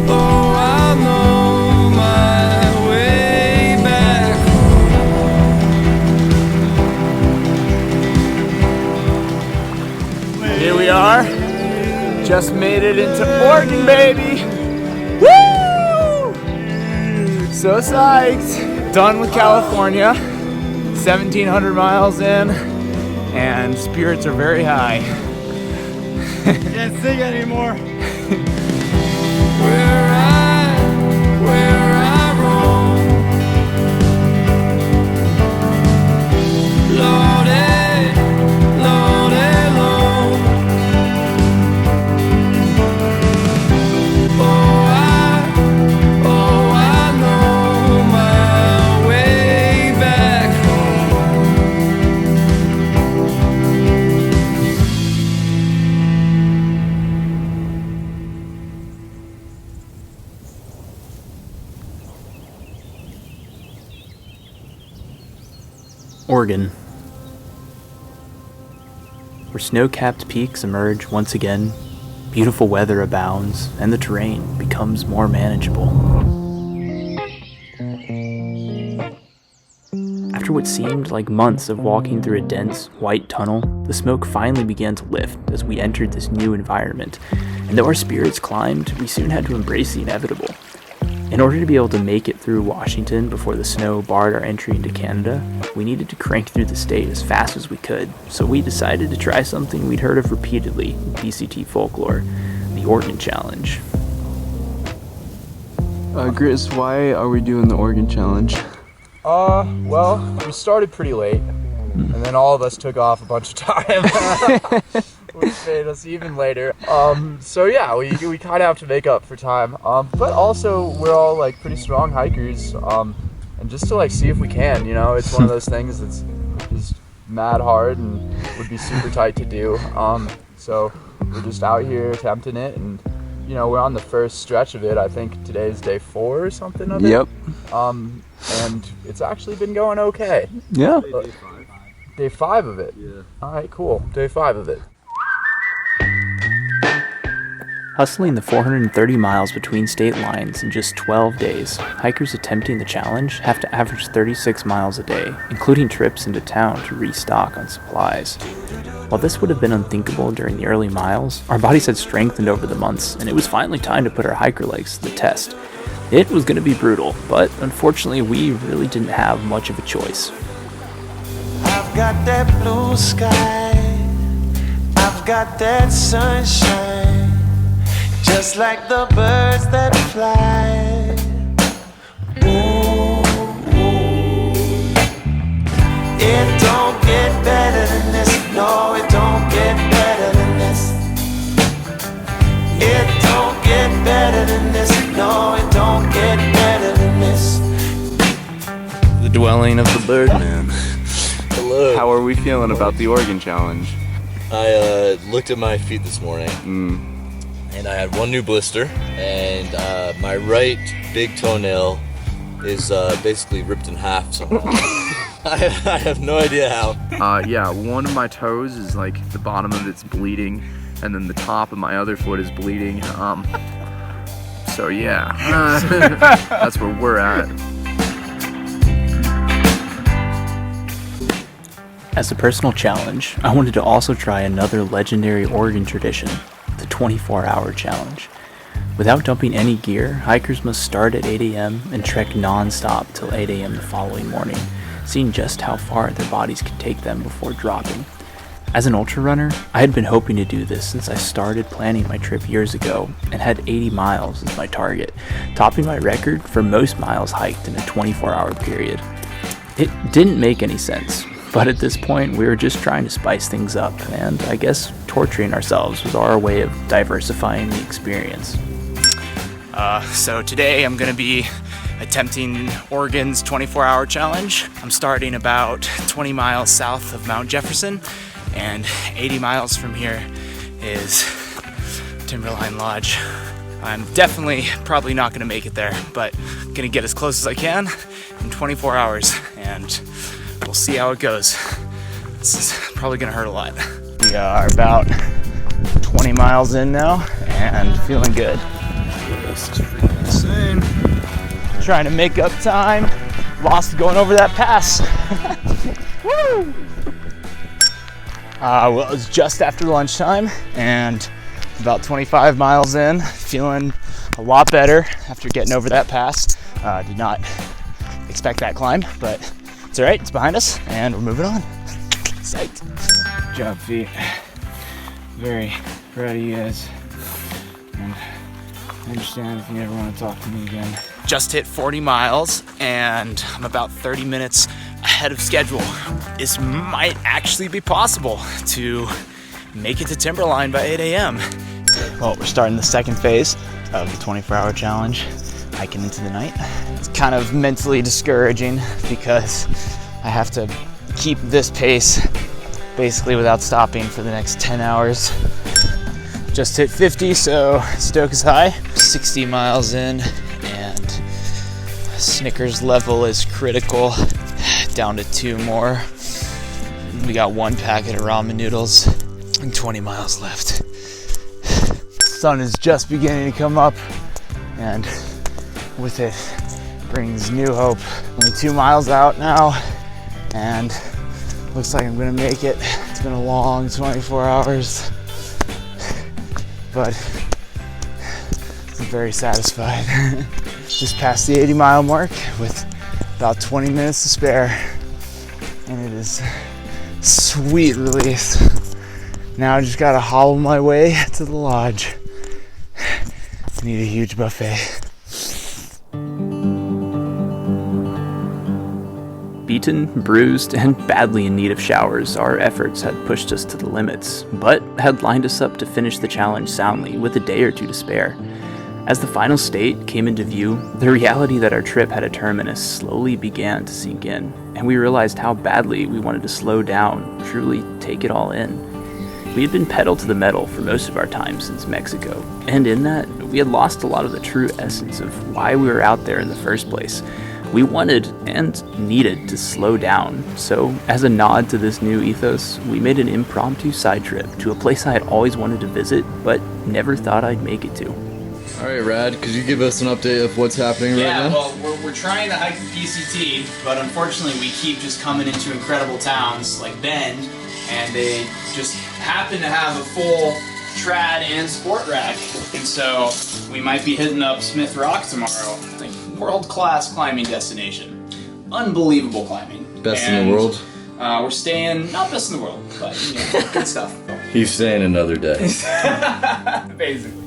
Oh, I know my way back home. Here we are. Just made it into Oregon, baby! Woo! So psyched! Done with California. 1,700 miles in, and spirits are very high. Can't sing anymore. Where I roam, loaded, loaded low. Oh, I know my way back Oregon, where snow-capped peaks emerge once again, beautiful weather abounds, and the terrain becomes more manageable. After what seemed like months of walking through a dense, white tunnel, the smoke finally began to lift as we entered this new environment, and though our spirits climbed, we soon had to embrace the inevitable. In order to be able to make it through Washington before the snow barred our entry into Canada, we needed to crank through the state as fast as we could, so we decided to try something we'd heard of repeatedly in PCT folklore, the Oregon Challenge. Grizz, why are we doing the Oregon Challenge? Well, we started pretty late, and then all of us took off a bunch of time. which made us even later. So yeah, we kind of have to make up for time. But also we're all like pretty strong hikers. And just to like see if we can, you know, it's one of those things that's just mad hard and would be super tight to do. So we're just out here attempting it, and you know, we're on the first stretch of it. I think today's day 4 or something of it. Yep. And it's actually been going okay. Yeah. Day 5 of it. Yeah. All right, cool. Day 5 of it. Hustling the 430 miles between state lines in just 12 days, hikers attempting the challenge have to average 36 miles a day, including trips into town to restock on supplies. While this would have been unthinkable during the early miles, our bodies had strengthened over the months, and it was finally time to put our hiker legs to the test. It was going to be brutal, but unfortunately we really didn't have much of a choice. I've got that blue sky, I've got that sunshine, just like the birds that fly. Ooh, it don't get better than this. No, it don't get better than this. It don't get better than this. No, it don't get better than this. The dwelling of the Birdman. Hello. How are we feeling about the Oregon Challenge? I looked at my feet this morning, and I had one new blister, and my right big toenail is basically ripped in half somehow. I have no idea how. Yeah, one of my toes is like the bottom of it's bleeding, and then the top of my other foot is bleeding. So yeah, that's where we're at. As a personal challenge, I wanted to also try another legendary Oregon tradition, the 24-hour challenge. Without dumping any gear, hikers must start at 8 a.m. and trek non-stop till 8 a.m. the following morning, seeing just how far their bodies could take them before dropping. As an ultra runner, I had been hoping to do this since I started planning my trip years ago and had 80 miles as my target, topping my record for most miles hiked in a 24-hour period. It didn't make any sense, but at this point we were just trying to spice things up, and I guess torturing ourselves was our way of diversifying the experience. So today I'm going to be attempting Oregon's 24-hour challenge. I'm starting about 20 miles south of Mount Jefferson, and 80 miles from here is Timberline Lodge. I'm definitely probably not going to make it there, but I'm going to get as close as I can in 24 hours, and we'll see how it goes. This is probably going to hurt a lot. We are about 20 miles in now and feeling good. This is freaking insane. Trying to make up time. Lost going over that pass. Woo! Well, it was just after lunchtime and about 25 miles in, feeling a lot better after getting over that pass. Did not expect that climb, but it's all right, it's behind us, and we're moving on. Psyched. Good job, feet. Very proud of you guys. And I understand if you ever want to talk to me again. Just hit 40 miles, and I'm about 30 minutes ahead of schedule. This might actually be possible to make it to Timberline by 8 a.m. Well, we're starting the second phase of the 24-hour challenge, hiking into the night. It's kind of mentally discouraging because I have to keep this pace basically without stopping for the next 10 hours. Just hit 50, so stoke is high. 60 miles in, and Snickers level is critical. Down to 2 more. We got 1 packet of ramen noodles and 20 miles left. Sun is just beginning to come up, and with it brings new hope. Only 2 miles out now, and looks like I'm gonna make it. It's been a long 24 hours, but I'm very satisfied. Just past the 80-mile mark with about 20 minutes to spare, and it is sweet release. Now I just gotta hobble my way to the lodge. I need a huge buffet. Beaten, bruised, and badly in need of showers, our efforts had pushed us to the limits, but had lined us up to finish the challenge soundly with a day or two to spare. As the final state came into view, the reality that our trip had a terminus slowly began to sink in, and we realized how badly we wanted to slow down, truly take it all in. We had been pedal to the metal for most of our time since Mexico, and in that, we had lost a lot of the true essence of why we were out there in the first place. We wanted and needed to slow down, so as a nod to this new ethos, we made an impromptu side trip to a place I had always wanted to visit, but never thought I'd make it to. All right, Rad, could you give us an update of what's happening right now? Yeah, well, we're trying to hike the PCT, but unfortunately we keep just coming into incredible towns like Bend, and they just happen to have a full trad and sport rack, and so we might be hitting up Smith Rock tomorrow. Like, world-class climbing destination. Unbelievable climbing. Best in the world? We're staying, not best in the world, but you know, good stuff. He's staying another day. Basically.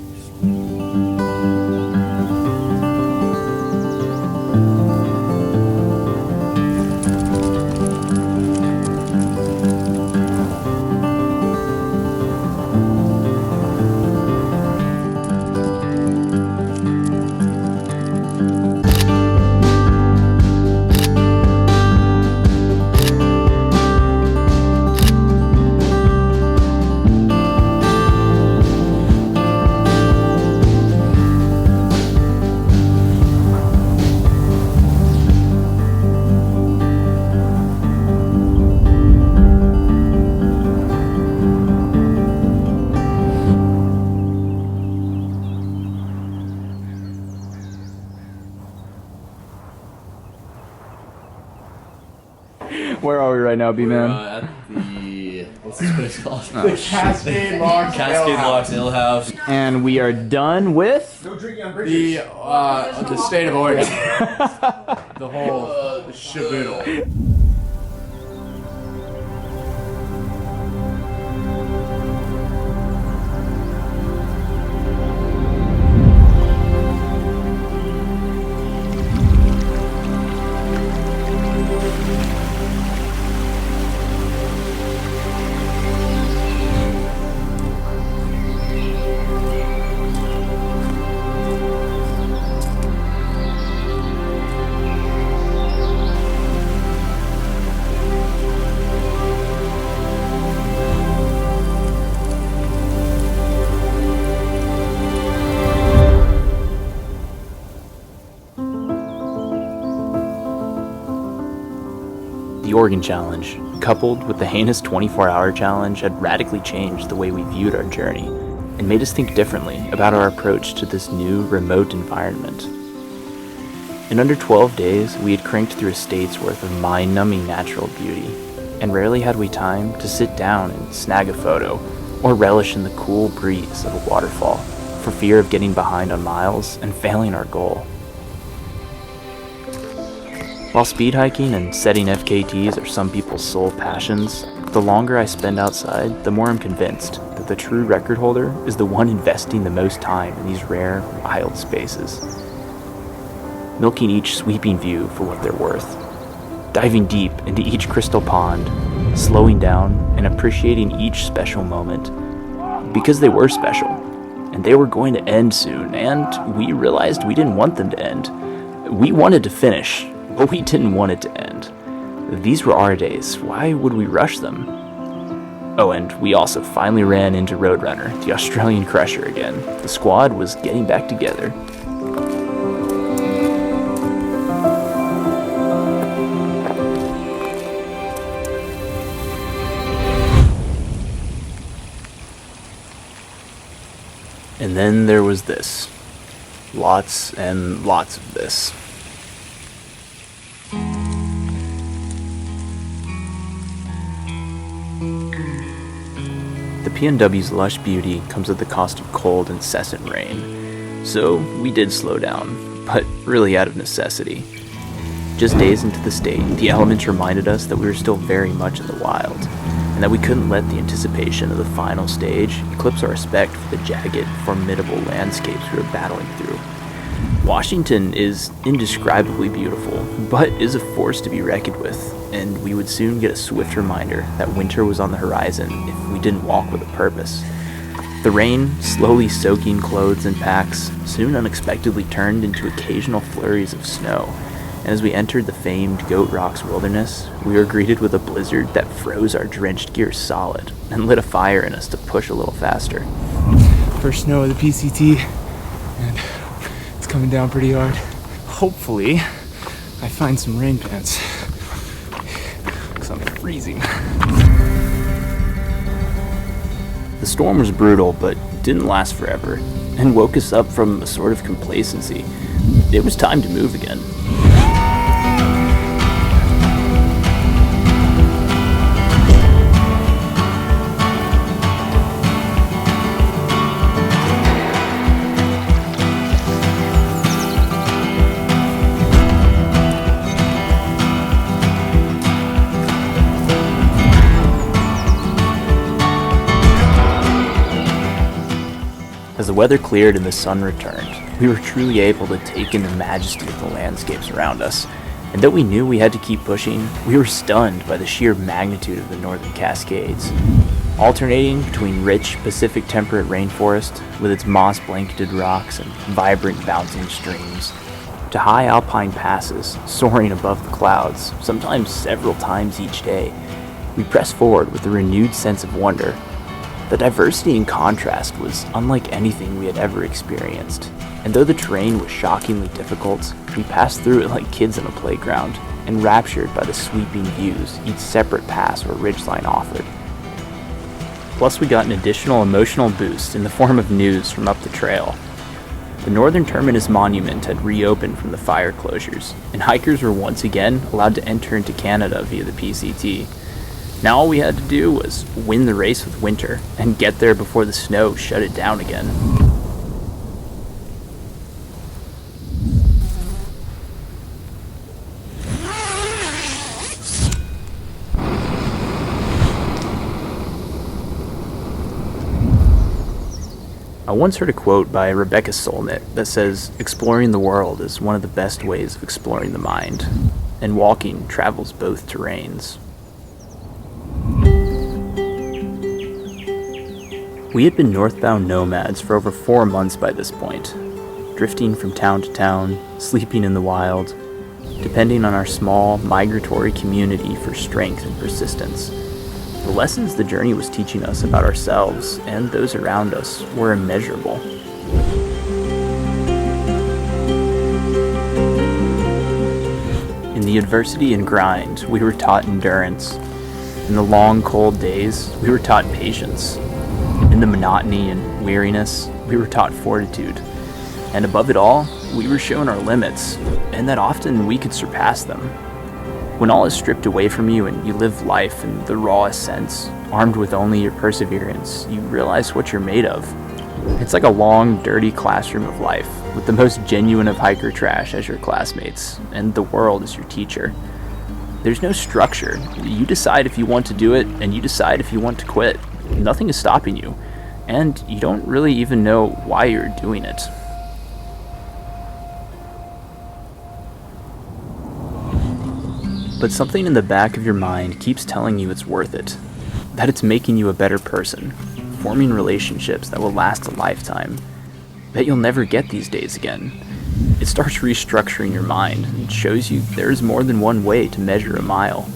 Where are we right now, B-Man? At the... what's this place called? The Cascade Locks Cascade Ale Locks Ale House. And we are done with the state of Oregon. The whole shaboodle. The Oregon Challenge, coupled with the heinous 24-hour challenge, had radically changed the way we viewed our journey and made us think differently about our approach to this new, remote environment. In under 12 days, we had cranked through a state's worth of mind-numbing natural beauty, and rarely had we time to sit down and snag a photo or relish in the cool breeze of a waterfall for fear of getting behind on miles and failing our goal. While speed hiking and setting FKTs are some people's sole passions, the longer I spend outside, the more I'm convinced that the true record holder is the one investing the most time in these rare, wild spaces. Milking each sweeping view for what they're worth. Diving deep into each crystal pond, slowing down and appreciating each special moment. Because they were special, and they were going to end soon, and we realized we didn't want them to end. We wanted to finish, but we didn't want it to end. These were our days. Why would we rush them? Oh, and we also finally ran into Roadrunner, the Australian crusher again. The squad was getting back together. And then there was this. Lots and lots of this. The PNW's lush beauty comes at the cost of cold, incessant rain. So we did slow down, but really out of necessity. Just days into the state, the elements reminded us that we were still very much in the wild, and that we couldn't let the anticipation of the final stage eclipse our respect for the jagged, formidable landscapes we were battling through. Washington is indescribably beautiful, but is a force to be reckoned with. and we would soon get a swift reminder that winter was on the horizon if we didn't walk with a purpose. The rain, slowly soaking clothes and packs, soon unexpectedly turned into occasional flurries of snow, and as we entered the famed Goat Rocks wilderness, we were greeted with a blizzard that froze our drenched gear solid and lit a fire in us to push a little faster. First snow of the PCT, and it's coming down pretty hard. Hopefully, I find some rain pants, because I'm freezing. The storm was brutal, but didn't last forever, and woke us up from a sort of complacency. It was time to move again. As the weather cleared and the sun returned, we were truly able to take in the majesty of the landscapes around us. And though we knew we had to keep pushing, we were stunned by the sheer magnitude of the Northern Cascades. Alternating between rich Pacific temperate rainforest with its moss-blanketed rocks and vibrant bouncing streams, to high alpine passes soaring above the clouds, sometimes several times each day, we pressed forward with a renewed sense of wonder. The diversity and contrast was unlike anything we had ever experienced, and though the terrain was shockingly difficult, we passed through it like kids in a playground, enraptured by the sweeping views each separate pass or ridgeline offered. Plus, we got an additional emotional boost in the form of news from up the trail. The Northern Terminus Monument had reopened from the fire closures, and hikers were once again allowed to enter into Canada via the PCT. Now all we had to do was win the race with winter and get there before the snow shut it down again. I once heard a quote by Rebecca Solnit that says, "Exploring the world is one of the best ways of exploring the mind, and walking travels both terrains." We had been northbound nomads for over 4 months by this point, drifting from town to town, sleeping in the wild, depending on our small, migratory community for strength and persistence. The lessons the journey was teaching us about ourselves and those around us were immeasurable. In the adversity and grind, we were taught endurance. In the long, cold days, we were taught patience. In the monotony and weariness, we were taught fortitude. And above it all, we were shown our limits, and that often we could surpass them. When all is stripped away from you and you live life in the rawest sense, armed with only your perseverance, you realize what you're made of. It's like a long, dirty classroom of life, with the most genuine of hiker trash as your classmates, and the world as your teacher. There's no structure. You decide if you want to do it, and you decide if you want to quit. Nothing is stopping you, and you don't really even know why you're doing it. But something in the back of your mind keeps telling you it's worth it, that it's making you a better person, forming relationships that will last a lifetime, that you'll never get these days again. It starts restructuring your mind and shows you there's more than one way to measure a mile.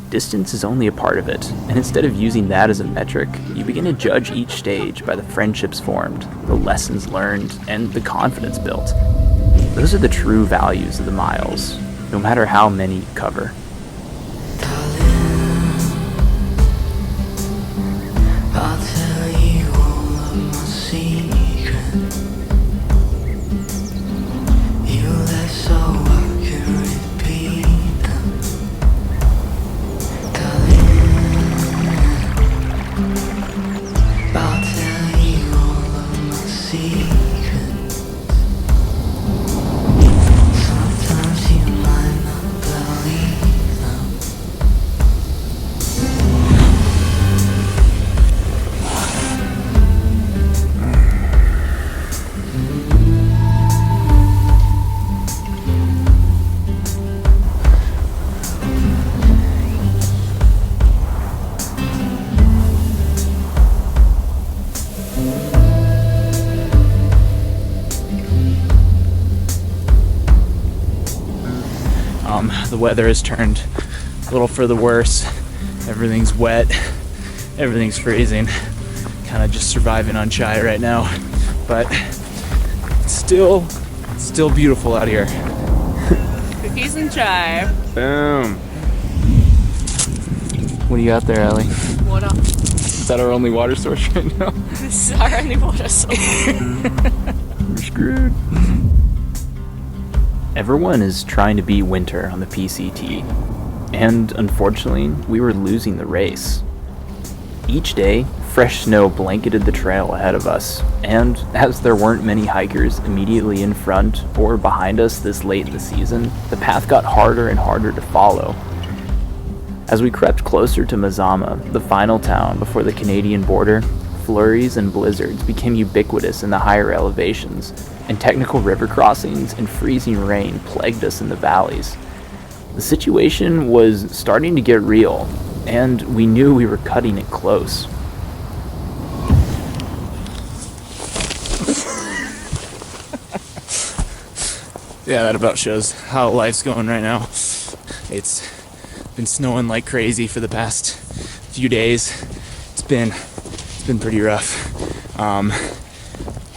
Distance is only a part of it, and instead of using that as a metric, you begin to judge each stage by the friendships formed, the lessons learned, and the confidence built. Those are the true values of the miles, no matter how many you cover. I'll tell you all of my secrets. You left so I can repeat them. I'll tell you all of my secrets. Sometimes you might not believe The weather has turned a little for the worse. Everything's wet. Everything's freezing. Kind of just surviving on chai right now. But it's still beautiful out here. Cookies and chai. Boom. What do you got there, Ellie? Water. Is that our only water source right now? This is our only water source. We're screwed. Everyone is trying to beat Winter on the PCT, and unfortunately, we were losing the race. Each day, fresh snow blanketed the trail ahead of us, and as there weren't many hikers immediately in front or behind us this late in the season, the path got harder and harder to follow. As we crept closer to Mazama, the final town before the Canadian border, flurries and blizzards became ubiquitous in the higher elevations, and technical river crossings and freezing rain plagued us in the valleys. The situation was starting to get real, and we knew we were cutting it close. Yeah, that about shows how life's going right now. It's been snowing like crazy for the past few days. It's been pretty rough.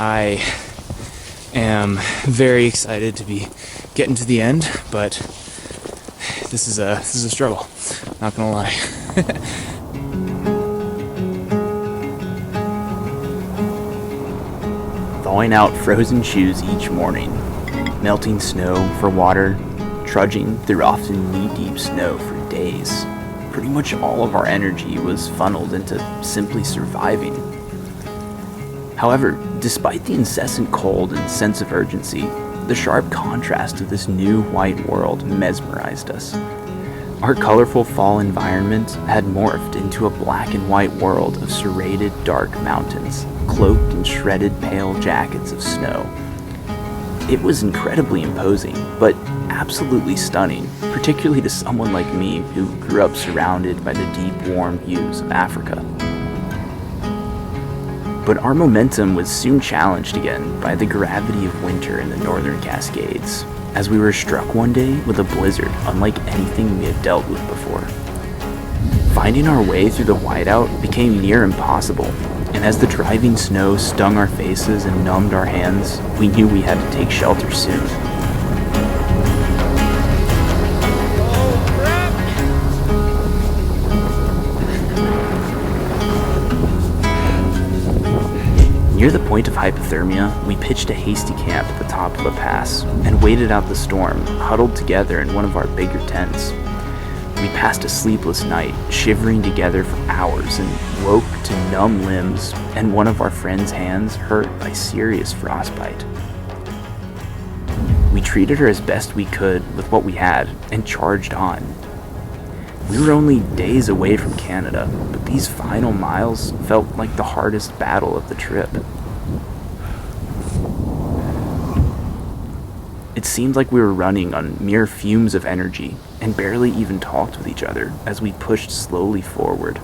I am very excited to be getting to the end, but this is a struggle. Not gonna lie. Thawing out frozen shoes each morning, melting snow for water, trudging through often knee-deep snow for days. Pretty much all of our energy was funneled into simply surviving. However, despite the incessant cold and sense of urgency, the sharp contrast of this new white world mesmerized us. Our colorful fall environment had morphed into a black and white world of serrated, dark mountains, cloaked in shredded, pale jackets of snow. It was incredibly imposing, but absolutely stunning, particularly to someone like me who grew up surrounded by the deep, warm hues of Africa. But our momentum was soon challenged again by the gravity of winter in the northern Cascades, as we were struck one day with a blizzard unlike anything we had dealt with before. Finding our way through the whiteout became near impossible, and as the driving snow stung our faces and numbed our hands, we knew we had to take shelter soon. Near the point of hypothermia, we pitched a hasty camp at the top of the pass and waited out the storm, huddled together in one of our bigger tents. We passed a sleepless night, shivering together for hours, and woke to numb limbs and one of our friend's hands hurt by serious frostbite. We treated her as best we could with what we had and charged on. We were only days away from Canada, but these final miles felt like the hardest battle of the trip. It seemed like we were running on mere fumes of energy and barely even talked with each other as we pushed slowly forward.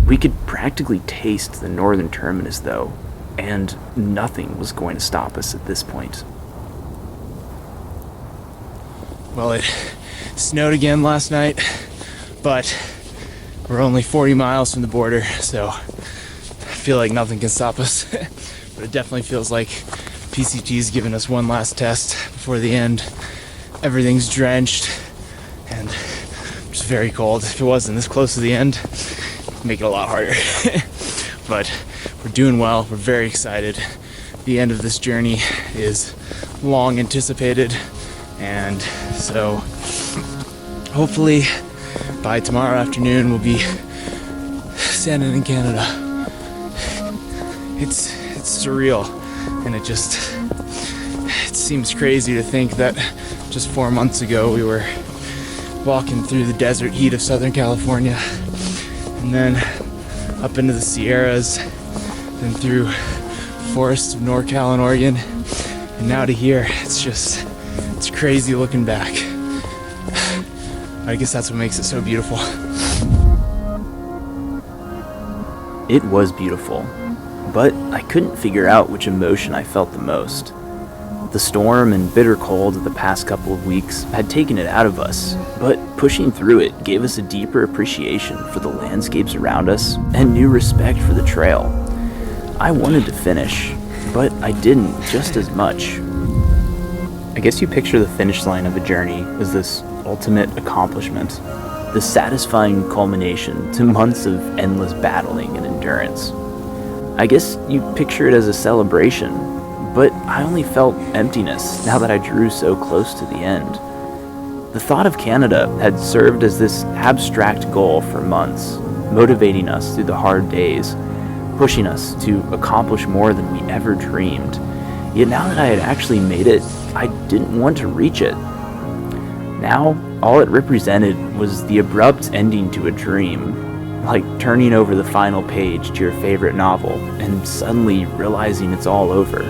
We could practically taste the northern terminus though, and nothing was going to stop us at this point. Well, it snowed again last night, but we're only 40 miles from the border, so I feel like nothing can stop us. But it definitely feels like PCT's given us one last test before the end. Everything's drenched and just very cold. If it wasn't this close to the end, it'd make it a lot harder. But we're doing well. We're very excited. The end of this journey is long anticipated, and so hopefully by tomorrow afternoon we'll be standing in Canada. It's surreal, and it seems crazy to think that just 4 months ago we were walking through the desert heat of Southern California, and then up into the Sierras, then through forests of NorCal and Oregon, and now to here. It's crazy looking back. I guess that's what makes it so beautiful. It was beautiful, but I couldn't figure out which emotion I felt the most. The storm and bitter cold of the past couple of weeks had taken it out of us, but pushing through it gave us a deeper appreciation for the landscapes around us and new respect for the trail. I wanted to finish, but I didn't just as much. I guess you picture the finish line of a journey as this ultimate accomplishment, the satisfying culmination to months of endless battling and endurance. I guess you picture it as a celebration, but I only felt emptiness now that I drew so close to the end. The thought of Canada had served as this abstract goal for months, motivating us through the hard days, pushing us to accomplish more than we ever dreamed. Yet now that I had actually made it, I didn't want to reach it. Now, all it represented was the abrupt ending to a dream, like turning over the final page to your favorite novel and suddenly realizing it's all over.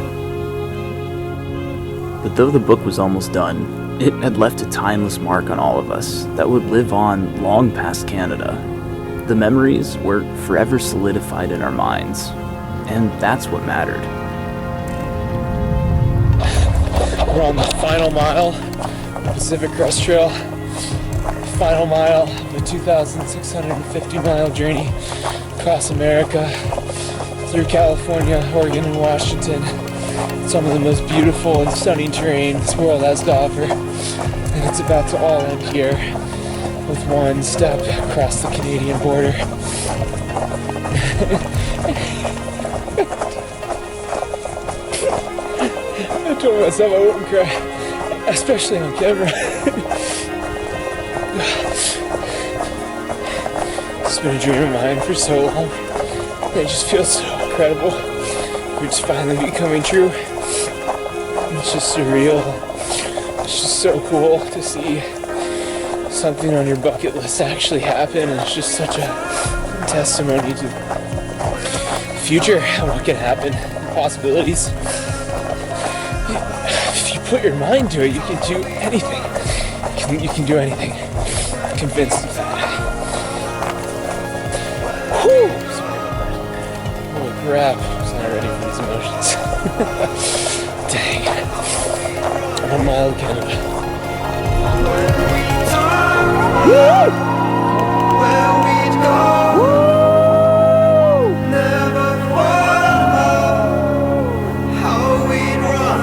But though the book was almost done, it had left a timeless mark on all of us that would live on long past Canada. The memories were forever solidified in our minds, and that's what mattered. We're on the final mile of the Pacific Crest Trail. Final mile of a 2,650-mile journey across America, through California, Oregon, and Washington. Some of the most beautiful and stunning terrain this world has to offer. And it's about to all end here with one step across the Canadian border. I told myself I wouldn't cry, especially on camera. It's been a dream of mine for so long. It just feels so incredible. It's finally becoming true. It's just surreal. It's just so cool to see something on your bucket list actually happen. And it's just such a testimony to the future and what can happen, possibilities. If you put your mind to it, you can do anything. You can do anything. I'm convinced of that. Whew! Sorry about that. Holy crap. I was not ready for these emotions. Dang. 1 mile of Canada. Where we'd go, never thought about how we'd run.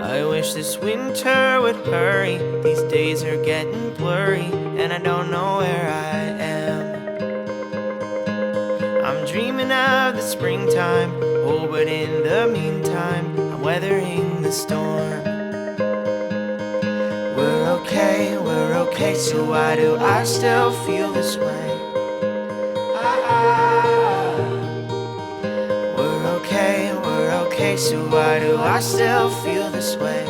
I wish this winter would hurry. These days are getting blurry, and I don't know where I am. I'm dreaming of the springtime, oh, but in the meantime, I'm weathering the storm. We're okay, so why do I still feel this way? We're okay, so why do I still feel this way?